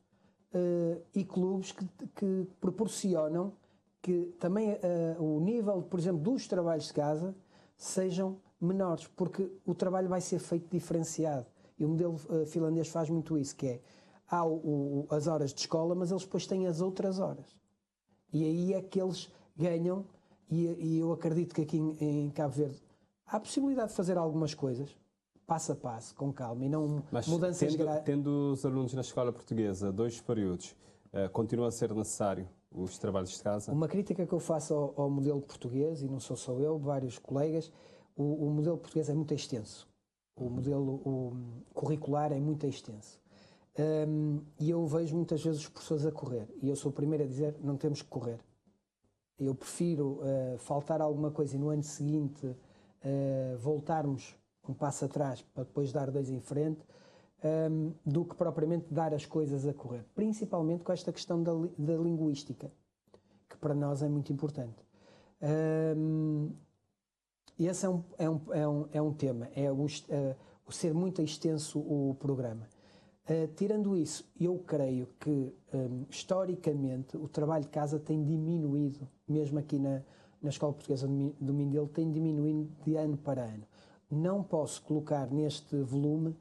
Speaker 2: e clubes que proporcionam que também o nível, por exemplo, dos trabalhos de casa sejam menores, porque o trabalho vai ser feito diferenciado. E o modelo finlandês faz muito isso, que é, há as horas de escola, mas eles depois têm as outras horas. E aí é que eles ganham, e eu acredito que aqui em Cabo Verde há a possibilidade de fazer algumas coisas, passo a passo, com calma, e não mudanças grandes.
Speaker 1: Tendo os alunos na escola portuguesa 2 períodos, continua a ser necessário os trabalhos de casa?
Speaker 2: Uma crítica que eu faço ao modelo português, e não sou só eu, vários colegas, o modelo português é muito extenso. O modelo curricular é muito extenso. E eu vejo muitas vezes os professores a correr, e eu sou o primeiro a dizer, não temos que correr. Eu prefiro faltar alguma coisa e no ano seguinte voltarmos um passo atrás para depois dar 2 em frente, do que propriamente dar as coisas a correr. Principalmente com esta questão da linguística, que para nós é muito importante. Esse é um tema, o ser muito extenso o programa. Tirando isso, eu creio que, historicamente, o trabalho de casa tem diminuído, mesmo aqui na Escola Portuguesa do Mindelo, tem diminuído de ano para ano. Não posso colocar neste volume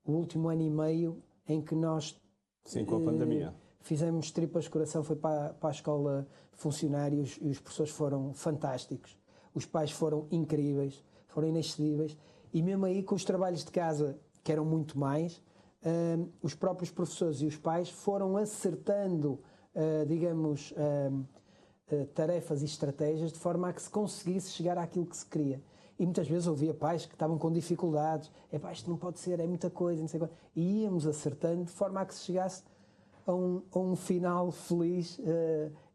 Speaker 2: o último ano e meio em que nós...
Speaker 1: Sim, com a pandemia.
Speaker 2: Fizemos tripas de coração, foi para a escola funcionários e os professores foram fantásticos. Os pais foram incríveis, foram inexcedíveis. E mesmo aí, com os trabalhos de casa, que eram muito mais... os próprios professores e os pais foram acertando, tarefas e estratégias de forma a que se conseguisse chegar àquilo que se queria. E muitas vezes ouvia pais que estavam com dificuldades, isto não pode ser, é muita coisa, não sei qual. E íamos acertando de forma a que se chegasse a um final feliz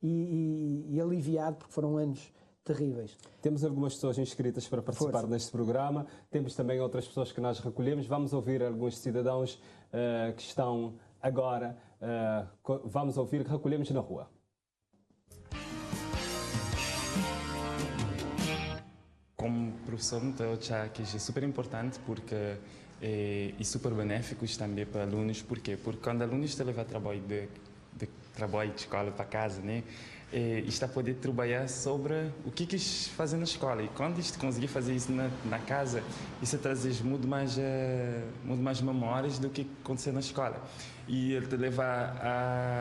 Speaker 2: e aliviado, porque foram anos terríveis.
Speaker 1: Temos algumas pessoas inscritas para participar neste programa, temos também outras pessoas que nós recolhemos. Vamos ouvir alguns cidadãos que estão agora, vamos ouvir, recolhemos na rua.
Speaker 7: Como professor, eu acho que é super importante porque é super benéfico também para alunos. Por quê? Porque quando alunos levam trabalho de escola para casa, né? Está a poder trabalhar sobre o que quis fazer na escola. E quando isto conseguir fazer isso na casa, isso traz muito mais memórias do que acontecer na escola. E ele te leva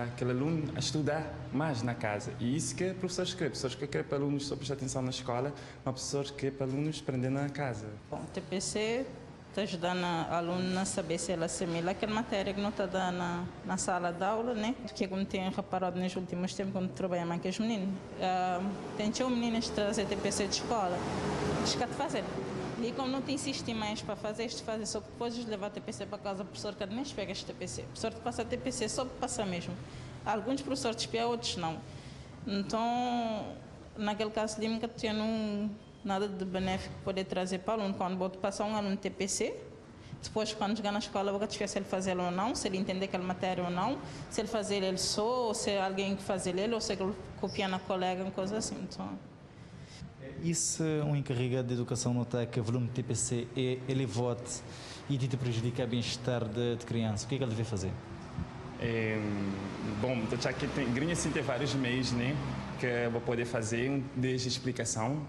Speaker 7: aquele aluno a estudar mais na casa. E isso que professores querem. Professores que querem para alunos só prestar atenção na escola, mas professores que querem para alunos aprender na casa.
Speaker 8: Bom, TPC está ajudando a aluna a saber se ela assimila aquela matéria que não está dando na sala de aula, né? Porque como tenho reparado nos últimos tempos, quando trabalho mais com os meninos, tem meninas que trazem TPC de escola, esquece de fazer. E como não te insiste mais para fazer, só que depois de levar TPC para casa, o professor cada mês pega este TPC. O professor te passa TPC só para passar mesmo. Alguns professores te espiam, outros não. Então, naquele caso, lembro que tinha nada de benéfico poder trazer para o aluno. Quando vou passar um aluno TPC, depois, quando chegar na escola, vou te ver se ele fazer ou não, se ele entender aquela matéria ou não, se ele fazer ele só, ou se é alguém que faz ele, ou se ele copia na colega, uma coisa assim. Então,
Speaker 9: e se um encarregado de educação notar que o volume de TPC é elevado e te prejudica o bem-estar de criança, o que é que ele deve fazer?
Speaker 7: Bom, então já que tem vários meios, né, que vou poder fazer desde explicação.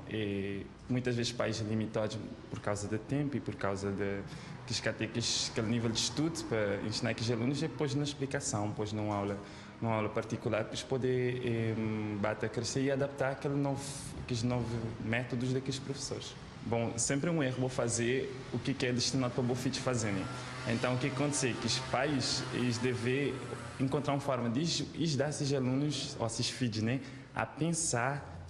Speaker 7: Muitas vezes pais limitados por causa do tempo e por causa de aquele nível de estudo para ensinar aqueles alunos, e depois na explicação, depois numa aula particular, para eles poderem bater, crescer e adaptar aqueles novos métodos daqueles professores. Bom, sempre um erro vou fazer o que é destinado para o filho fazer, né? Então, o que acontece é que os pais eles devem encontrar uma forma de ajudar esses alunos, ou esses filhos, né, a pensar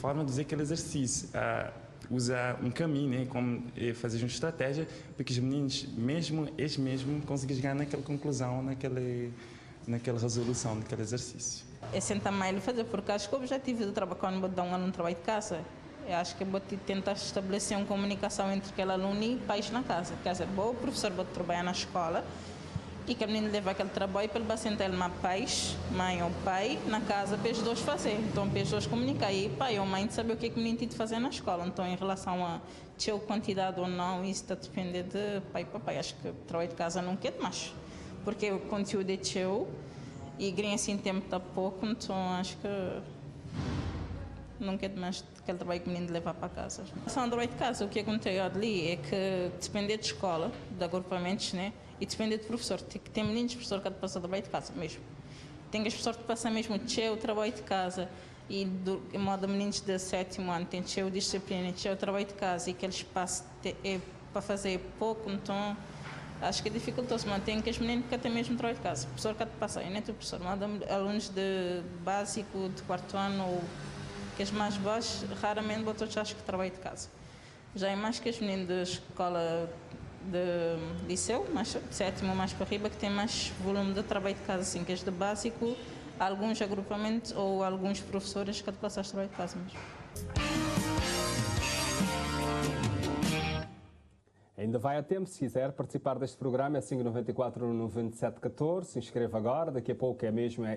Speaker 7: forma de fazer aquele exercício, a usar um caminho, né, como fazer uma estratégia para que os meninos, eles mesmos, conseguem chegar naquela conclusão, naquela resolução daquele exercício.
Speaker 8: É sentar mais ele fazer, porque acho que o objetivo do trabalho, quando vou dar um aluno trabalho de casa, eu acho que vou tentar estabelecer uma comunicação entre aquele aluno e pais na casa. Quer dizer, o professor vai trabalhar na escola e que o menino leva aquele trabalho para ele sentar ele uma mãe ou pai, na casa para os dois fazer. Então, para os dois comunicar. E pai ou mãe saber o que é que o menino tem de fazer na escola. Então, em relação a ter quantidade ou não, isso está a depender de pai e papai. Acho que o trabalho de casa não quer mais, porque o conteúdo é teu e ganha assim tempo está pouco, então acho que não quer mais aquele trabalho que o menino levar para casa. Só um trabalho de casa, o que acontece ali é que depende de escola, de agrupamentos, né? E depende do professor. Tem meninos professor que passam trabalho de casa mesmo. Tem as pessoas que passam mesmo o trabalho de casa. E em modo de meninos de 7º ano, tem o disciplina, o trabalho de casa e que eles passam para fazer pouco, então acho que é dificultoso, mas tem que os meninos que têm mesmo trabalho de casa. O professor que passa, e nem o professor, mas alunos de básico, de 4º ano ou que os mais baixos, raramente botam acho que trabalho de casa. Já é mais que os meninos da escola de liceu, mais 7º mais para arriba, que tem mais volume de trabalho de casa, assim, que os de básico, alguns agrupamentos ou alguns professores que passam a trabalho de casa mesmo.
Speaker 1: Ainda vai a tempo, se quiser participar deste programa, é 594 97 14, se inscreva agora, daqui a pouco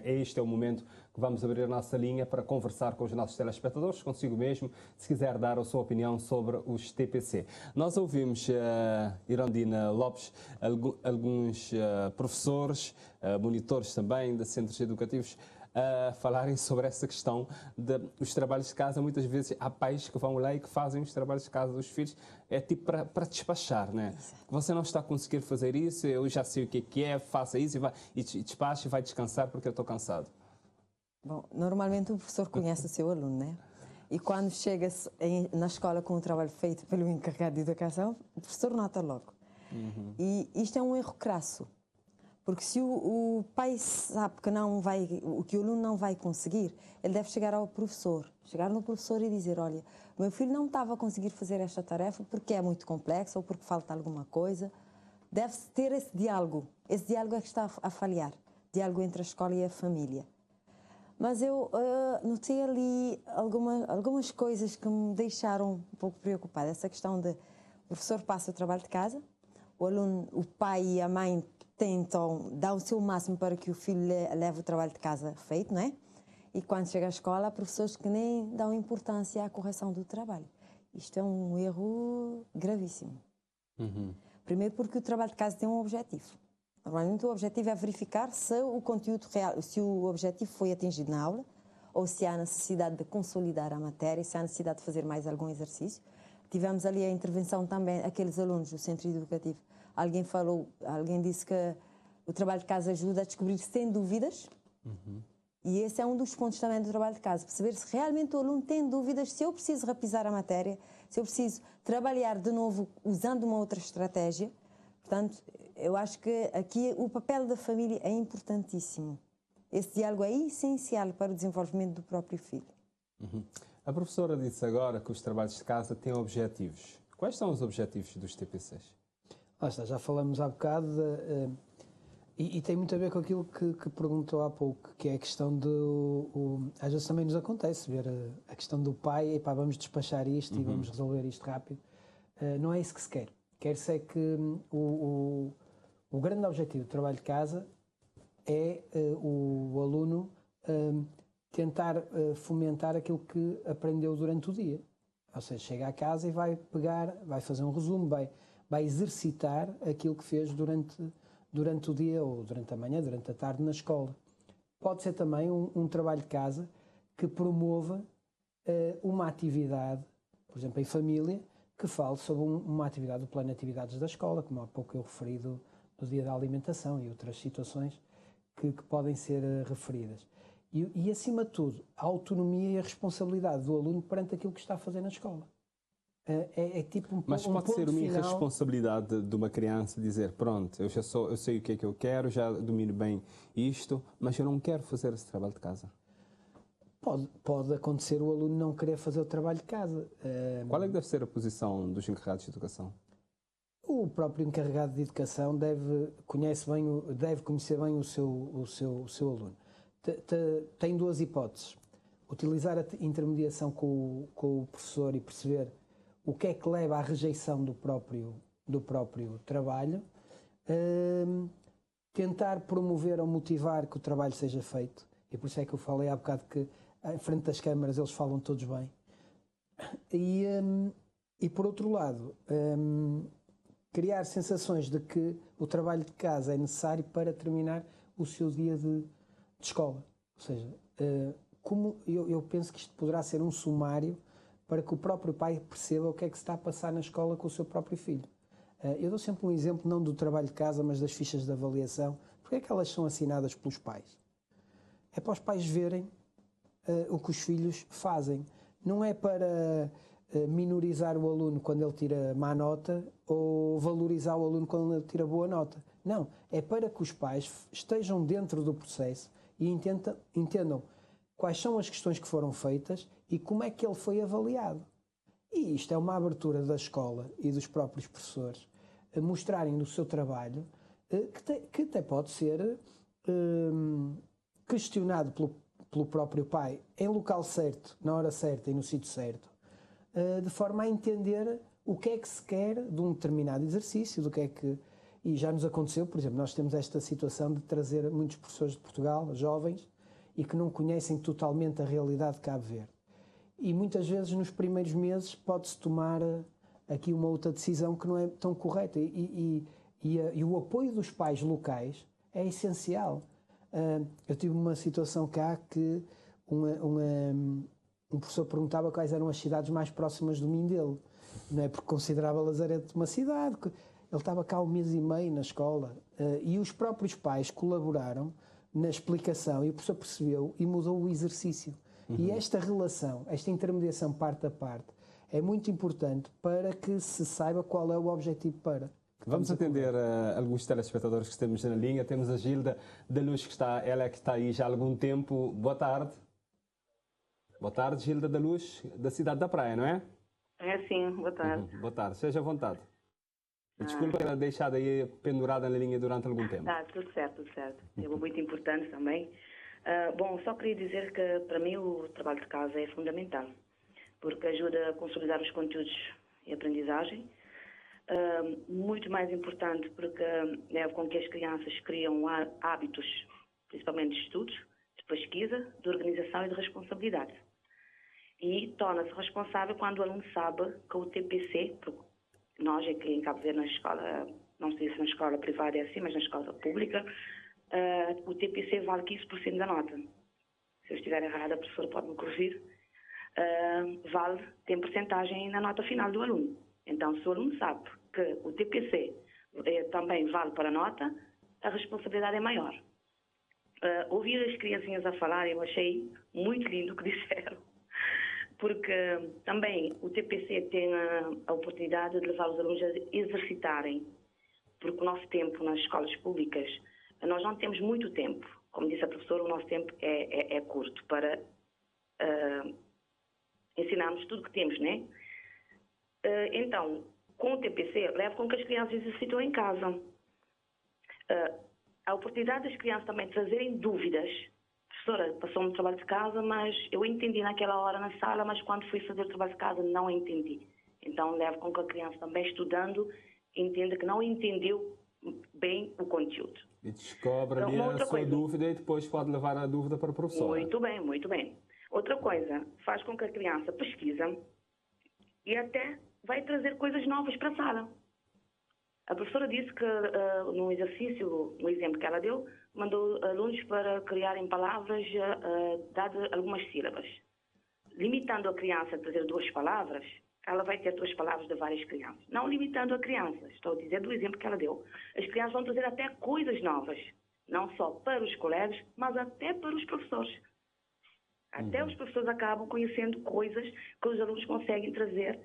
Speaker 1: este é o momento que vamos abrir a nossa linha para conversar com os nossos telespectadores, consigo mesmo, se quiser dar a sua opinião sobre os TPC. Nós ouvimos Irondina Lopes, alguns professores, monitores também de centros educativos, a falarem sobre essa questão dos trabalhos de casa. Muitas vezes há pais que vão lá e que fazem os trabalhos de casa dos filhos, é tipo para despachar, né? Você não está a conseguir fazer isso, eu já sei o que é, faça isso e despacha e vai descansar porque eu estou cansado.
Speaker 3: Bom, normalmente o professor conhece o seu aluno, né? E quando chega na escola com o trabalho feito pelo encarregado de educação, o professor nota logo. Uhum. E isto é um erro crasso. Porque se o pai sabe que o aluno não vai conseguir, ele deve chegar no professor e dizer, olha, o meu filho não estava a conseguir fazer esta tarefa porque é muito complexa ou porque falta alguma coisa. Deve-se ter esse diálogo. Esse diálogo é que está a falhar. Diálogo entre a escola e a família. Mas eu notei ali algumas coisas que me deixaram um pouco preocupada. Essa questão de o professor passa o trabalho de casa, o aluno, o pai e a mãe tentam dar o seu máximo para que o filho leve o trabalho de casa feito, não é? E quando chega à escola, há professores que nem dão importância à correção do trabalho. Isto é um erro gravíssimo. Uhum. Primeiro porque o trabalho de casa tem um objetivo. Normalmente o objetivo é verificar se o conteúdo real, se o objetivo foi atingido na aula, ou se há necessidade de consolidar a matéria, se há necessidade de fazer mais algum exercício. Tivemos ali a intervenção também, aqueles alunos do centro educativo. Alguém disse que o trabalho de casa ajuda a descobrir se tem dúvidas. Uhum. E esse é um dos pontos também do trabalho de casa, perceber se realmente o aluno tem dúvidas, se eu preciso repisar a matéria, se eu preciso trabalhar de novo usando uma outra estratégia. Portanto, eu acho que aqui o papel da família é importantíssimo. Esse diálogo é essencial para o desenvolvimento do próprio filho.
Speaker 1: A professora disse agora que os trabalhos de casa têm objetivos. Quais são os objetivos dos TPCs?
Speaker 2: Lá está, já falamos há bocado e tem muito a ver com aquilo que perguntou há pouco, que é a questão às vezes também nos acontece ver a questão do pai, epá, vamos despachar isto e vamos resolver isto rápido. Não é isso que se quer. Quer-se é que o grande objetivo do trabalho de casa é o aluno tentar fomentar aquilo que aprendeu durante o dia. Ou seja, chega à casa e vai pegar, vai fazer um resumo, vai exercitar aquilo que fez durante o dia, ou durante a manhã, durante a tarde na escola. Pode ser também um trabalho de casa que promova uma atividade, por exemplo, em família, que fale sobre uma atividade do plano de atividades da escola, como há pouco eu referi do dia da alimentação e outras situações que podem ser referidas. E, acima de tudo, a autonomia e a responsabilidade do aluno perante aquilo que está a fazer na escola. É tipo
Speaker 1: Mas pode ser uma irresponsabilidade de uma criança dizer, pronto, eu sei o que é que eu quero, já domino bem isto, mas eu não quero fazer esse trabalho de casa.
Speaker 2: Pode acontecer o aluno não querer fazer o trabalho de casa.
Speaker 1: Qual é que deve ser a posição dos encarregados de educação?
Speaker 2: O próprio encarregado de educação deve conhecer bem o seu aluno. Tem duas hipóteses. Utilizar a intermediação com o professor e perceber o que é que leva à rejeição do próprio trabalho, tentar promover ou motivar que o trabalho seja feito, e por isso é que eu falei há bocado que em frente das câmaras eles falam todos bem, e por outro lado, criar sensações de que o trabalho de casa é necessário para terminar o seu dia de escola. Ou seja, como eu penso que isto poderá ser um sumário para que o próprio pai perceba o que é que se está a passar na escola com o seu próprio filho. Eu dou sempre um exemplo, não do trabalho de casa, mas das fichas de avaliação. Porque é que elas são assinadas pelos pais? É para os pais verem o que os filhos fazem. Não é para minorizar o aluno quando ele tira má nota ou valorizar o aluno quando ele tira boa nota. Não, é para que os pais estejam dentro do processo e entendam quais são as questões que foram feitas e como é que ele foi avaliado. E isto é uma abertura da escola e dos próprios professores a mostrarem no seu trabalho que até pode ser questionado pelo próprio pai em local certo, na hora certa e no sítio certo, de forma a entender o que é que se quer de um determinado exercício, e já nos aconteceu, por exemplo, nós temos esta situação de trazer muitos professores de Portugal, jovens, e que não conhecem totalmente a realidade de Cabo Verde. E muitas vezes nos primeiros meses pode-se tomar aqui uma outra decisão que não é tão correta. E o apoio dos pais locais é essencial. Eu tive uma situação cá que um professor perguntava quais eram as cidades mais próximas do Mindelo, não é? Porque considerava Lazaredo uma cidade. Ele estava cá 1 mês e meio na escola e os próprios pais colaboraram na explicação e o professor percebeu e mudou o exercício. E esta relação, esta intermediação parte a parte, é muito importante para que se saiba qual é o objetivo para.
Speaker 1: Vamos atender alguns telespectadores que temos na linha. Temos a Gilda da Luz, que está aí já há algum tempo. Boa tarde. Boa tarde, Gilda da Luz, da cidade da Praia, não é?
Speaker 10: É sim, boa tarde.
Speaker 1: Boa tarde, seja à vontade. Desculpa ter deixado aí pendurada na linha durante algum tempo.
Speaker 10: Tá, tudo certo, tudo certo. É muito importante também. Bom, só queria dizer que para mim o trabalho de casa é fundamental, porque ajuda a consolidar os conteúdos e aprendizagem. Muito mais importante porque é com que as crianças criam hábitos, principalmente de estudos, de pesquisa, de organização e de responsabilidade. E torna-se responsável quando o aluno sabe que o TPC, nós aqui em Cabo Verde, na escola, não sei se na escola privada é assim, mas na escola pública, o TPC vale 15% da nota. Se eu estiver errada, a professora pode me corrigir. Tem porcentagem na nota final do aluno. Então, se o aluno sabe que o TPC também vale para a nota, a responsabilidade é maior. Ouvir as criancinhas a falar, eu achei muito lindo o que disseram, porque também o TPC tem a oportunidade de levar os alunos a exercitarem, porque o nosso tempo nas escolas públicas, nós não temos muito tempo. Como disse a professora, o nosso tempo é curto para ensinarmos tudo que temos, né? Então, com o TPC, leva com que as crianças exercitam em casa. A oportunidade das crianças também trazerem dúvidas. Professora, passou-me o trabalho de casa, mas eu entendi naquela hora na sala, mas quando fui fazer o trabalho de casa não entendi. Então, leva com que a criança também estudando entenda que não entendeu bem o conteúdo.
Speaker 1: E descobre ali a sua dúvida e depois pode levar a dúvida para o professor.
Speaker 10: Muito bem, muito bem. Outra coisa, faz com que a criança pesquisa e até vai trazer coisas novas para a sala. A professora disse que no exercício, no exemplo que ela deu, mandou alunos para criarem palavras dadas algumas sílabas. Limitando a criança a trazer 2 palavras, ela vai ter 2 palavras de várias crianças. Não limitando a criança, estou a dizer do exemplo que ela deu. As crianças vão trazer até coisas novas, não só para os colegas, mas até para os professores. Até os professores acabam conhecendo coisas que os alunos conseguem trazer.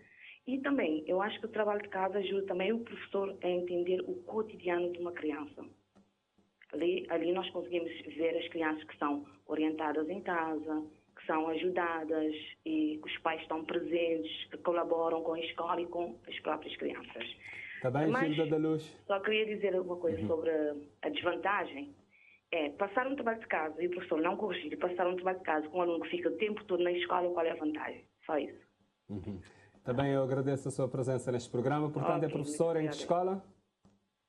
Speaker 10: E também, eu acho que o trabalho de casa ajuda também o professor a entender o cotidiano de uma criança. Ali nós conseguimos ver as crianças que são orientadas em casa, que são ajudadas e que os pais estão presentes, que colaboram com a escola e com as próprias crianças.
Speaker 1: Está bem, Gilda da Luz?
Speaker 10: Só queria dizer uma coisa sobre a desvantagem. Passar um trabalho de casa e o professor não corrigir, e passar um trabalho de casa com um aluno que fica o tempo todo na escola, qual é a vantagem? Só isso.
Speaker 1: Também eu agradeço a sua presença neste programa. Portanto, é professora em que escola?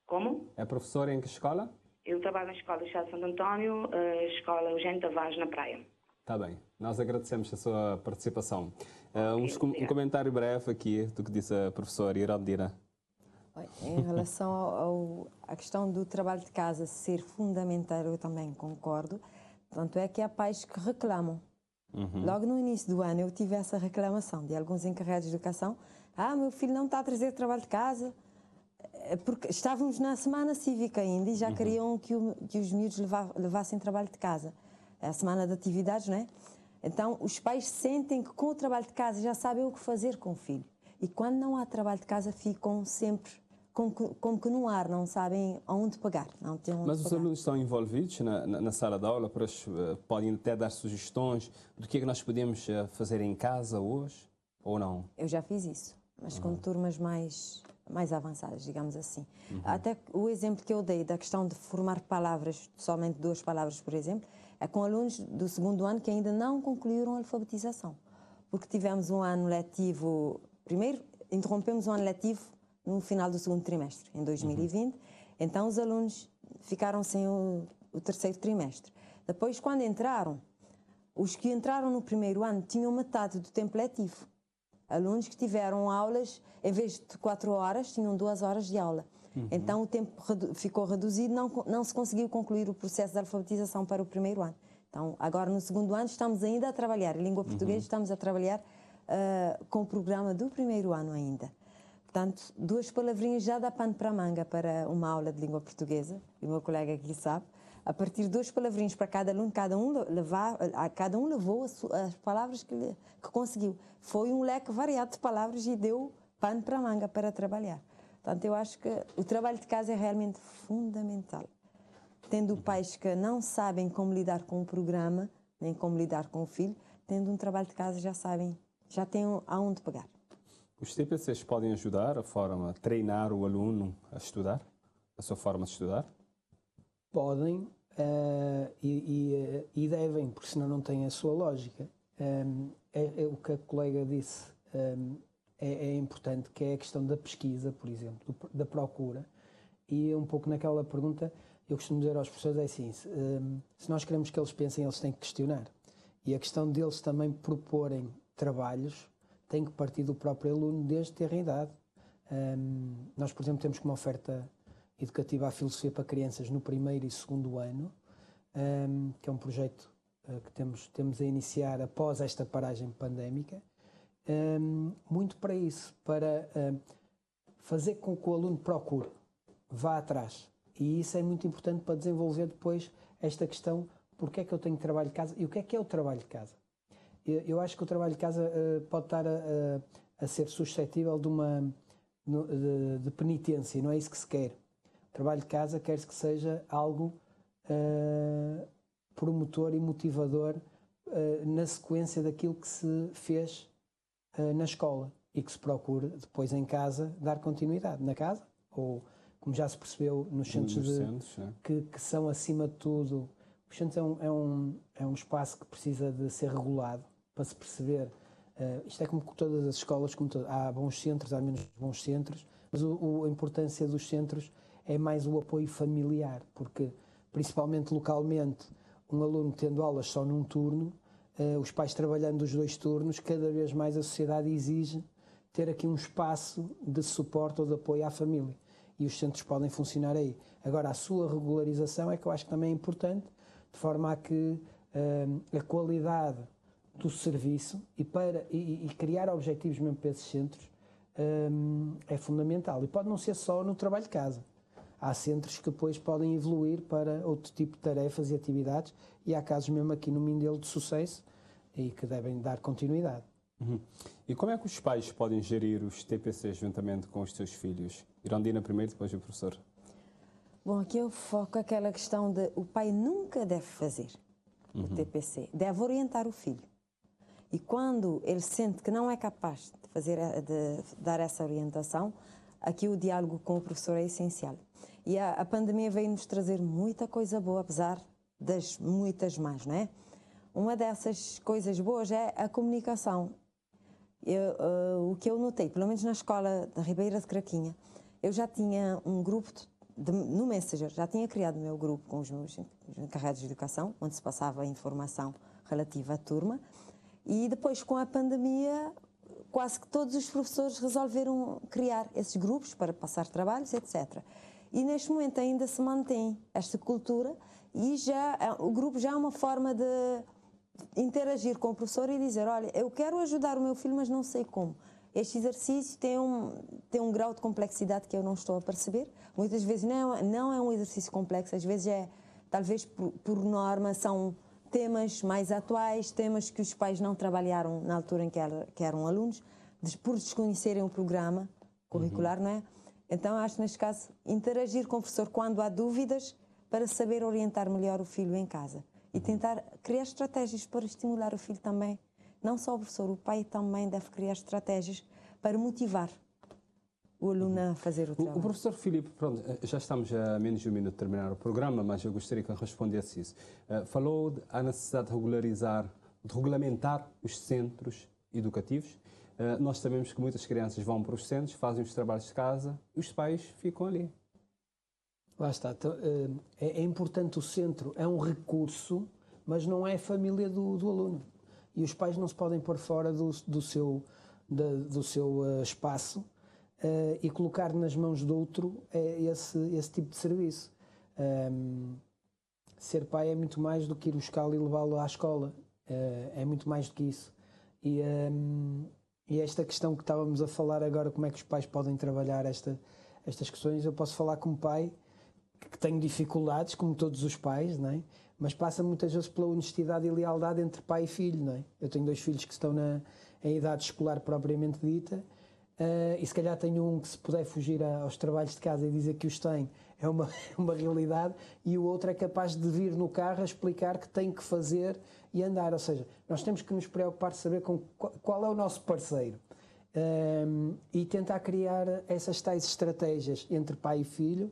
Speaker 10: Como?
Speaker 1: É professora em que escola?
Speaker 10: Eu trabalho na Escola do Estado de Santo António, Escola Eugênio Tavares, na Praia.
Speaker 1: Está bem. Nós agradecemos a sua participação. Um comentário breve aqui do que disse a professora Iraldira.
Speaker 3: Em relação à questão do trabalho de casa ser fundamental, eu também concordo. Tanto é que há pais que reclamam. Logo no início do ano eu tive essa reclamação de alguns encarregados de educação. Meu filho não está a trazer trabalho de casa. Porque estávamos na semana cívica ainda e já queriam que os miúdos levassem trabalho de casa. É a semana de atividades, não é? Então os pais sentem que com o trabalho de casa já sabem o que fazer com o filho. E quando não há trabalho de casa ficam sempre como que no ar, não sabem aonde pegar. Não têm onde
Speaker 1: Mas os
Speaker 3: pegar.
Speaker 1: alunos estão envolvidos na sala de aula, podem até dar sugestões do que é que nós podemos fazer em casa hoje, ou não?
Speaker 3: Eu já fiz isso, mas com turmas mais avançadas, digamos assim. Até o exemplo que eu dei da questão de formar palavras, somente 2 palavras, por exemplo, é com alunos do 2º ano que ainda não concluíram a alfabetização. Porque tivemos um ano letivo, primeiro interrompemos um ano letivo no final do 2º trimestre, em 2020, então os alunos ficaram sem o 3º trimestre. Depois, quando entraram, os que entraram no 1º ano tinham metade do tempo letivo. Alunos que tiveram aulas, em vez de 4 horas, tinham 2 horas de aula. Então o tempo ficou reduzido, não se conseguiu concluir o processo de alfabetização para o 1º ano. Então, agora no 2º ano estamos ainda a trabalhar, em língua portuguesa estamos a trabalhar com o programa do 1º ano ainda. Portanto, 2 palavrinhas já dá pano para a manga para uma aula de língua portuguesa, e o meu colega aqui sabe. A partir de 2 palavrinhas para cada aluno, cada um levou as palavras que conseguiu. Foi um leque variado de palavras e deu pano para a manga para trabalhar. Portanto, eu acho que o trabalho de casa é realmente fundamental. Tendo pais que não sabem como lidar com o programa, nem como lidar com o filho, tendo um trabalho de casa já sabem, já têm aonde pegar.
Speaker 1: Os TPCs podem ajudar a treinar o aluno a estudar, a sua forma de estudar?
Speaker 2: Podem e devem, porque senão não tem a sua lógica. O que a colega disse é importante, que é a questão da pesquisa, por exemplo, da procura. E um pouco naquela pergunta, eu costumo dizer aos professores, é assim, se nós queremos que eles pensem, eles têm que questionar. E a questão deles também proporem trabalhos tem que partir do próprio aluno desde ter idade. Nós, por exemplo, temos como oferta educativa a filosofia para crianças no 1º e 2º ano, que é um projeto que temos a iniciar após esta paragem pandémica, muito para isso, para fazer com que o aluno procure, vá atrás. E isso é muito importante para desenvolver depois esta questão porque é que eu tenho trabalho de casa e o que é o trabalho de casa. Eu acho que o trabalho de casa pode estar a ser suscetível de penitência, não é isso que se quer. O trabalho de casa quer-se que seja algo promotor e motivador na sequência daquilo que se fez na escola e que se procure depois em casa dar continuidade. Na casa, ou como já se percebeu nos centros, que são acima de tudo, os centros é um espaço que precisa de ser regulado para se perceber. Isto é como com todas as escolas, há bons centros, há menos bons centros, mas a importância dos centros é mais o apoio familiar, porque principalmente localmente, um aluno tendo aulas só num turno, os pais trabalhando os 2 turnos, cada vez mais a sociedade exige ter aqui um espaço de suporte ou de apoio à família. E os centros podem funcionar aí. Agora, a sua regularização é que eu acho que também é importante, de forma a que a qualidade do serviço e criar objetivos mesmo para esses centros é fundamental. E pode não ser só no trabalho de casa. Há centros que depois podem evoluir para outro tipo de tarefas e atividades, e há casos mesmo aqui no Mindelo de sucesso e que devem dar continuidade.
Speaker 1: E como é que os pais podem gerir os TPCs juntamente com os seus filhos? Irondina primeiro, depois o professor.
Speaker 3: Bom, aqui eu foco aquela questão de o pai nunca deve fazer o TPC, deve orientar o filho. E quando ele sente que não é capaz de dar essa orientação, aqui o diálogo com o professor é essencial. E a pandemia veio-nos trazer muita coisa boa, apesar das muitas más, não é? Uma dessas coisas boas é a comunicação. O que eu notei, pelo menos na escola da Ribeira de Craquinha, eu já tinha um grupo no Messenger, já tinha criado o meu grupo com os meus encarregados de educação, onde se passava a informação relativa à turma, e depois com a pandemia quase que todos os professores resolveram criar esses grupos para passar trabalhos, etc. E neste momento ainda se mantém esta cultura e o grupo já é uma forma de interagir com o professor e dizer, olha, eu quero ajudar o meu filho, mas não sei como. Este exercício tem um grau de complexidade que eu não estou a perceber. Muitas vezes não é um exercício complexo, às vezes talvez por norma, são temas mais atuais, temas que os pais não trabalharam na altura em que eram alunos, por desconhecerem o programa curricular, não é? Então, acho que neste caso, interagir com o professor quando há dúvidas para saber orientar melhor o filho em casa e tentar criar estratégias para estimular o filho também. Não só o professor, o pai também deve criar estratégias para motivar o aluno a fazer o trabalho.
Speaker 1: O professor Filipe, pronto, já estamos a menos de 1 minuto de terminar o programa, mas eu gostaria que respondesse isso. Falou da necessidade de regulamentar os centros educativos. Nós sabemos que muitas crianças vão para os centros, fazem os trabalhos de casa e os pais ficam ali.
Speaker 2: Lá está. É importante o centro, é um recurso, mas não é a família do aluno. E os pais não se podem pôr fora do seu espaço e colocar nas mãos de outro esse tipo de serviço. Ser pai é muito mais do que ir buscá-lo e levá-lo à escola. É muito mais do que isso. E esta questão que estávamos a falar agora, como é que os pais podem trabalhar estas questões, eu posso falar como pai, que tenho dificuldades, como todos os pais, não é? Mas passa muitas vezes pela honestidade e lealdade entre pai e filho, não é? Eu tenho 2 filhos que estão em idade escolar propriamente dita, e se calhar tenho um que, se puder fugir aos trabalhos de casa e dizer que os tem, é uma realidade, e o outro é capaz de vir no carro a explicar que tem que fazer e andar. Ou seja, nós temos que nos preocupar de saber qual é o nosso parceiro e tentar criar essas tais estratégias entre pai e filho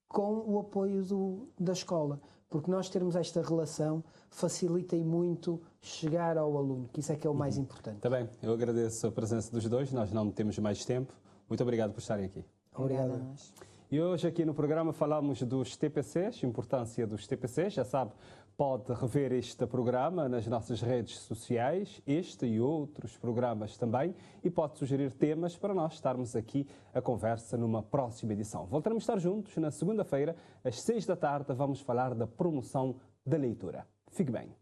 Speaker 2: com o apoio da escola. Porque nós termos esta relação facilita muito chegar ao aluno, que isso é que é o mais importante.
Speaker 1: Está bem, eu agradeço a presença dos dois, nós não temos mais tempo. Muito obrigado por estarem aqui.
Speaker 2: Obrigado.
Speaker 1: E hoje aqui no programa falamos dos TPCs, importância dos TPCs. Já sabe, pode rever este programa nas nossas redes sociais, este e outros programas também, e pode sugerir temas para nós estarmos aqui a conversa numa próxima edição. Voltaremos a estar juntos na segunda-feira, às 6 da tarde, vamos falar da promoção da leitura. Fique bem.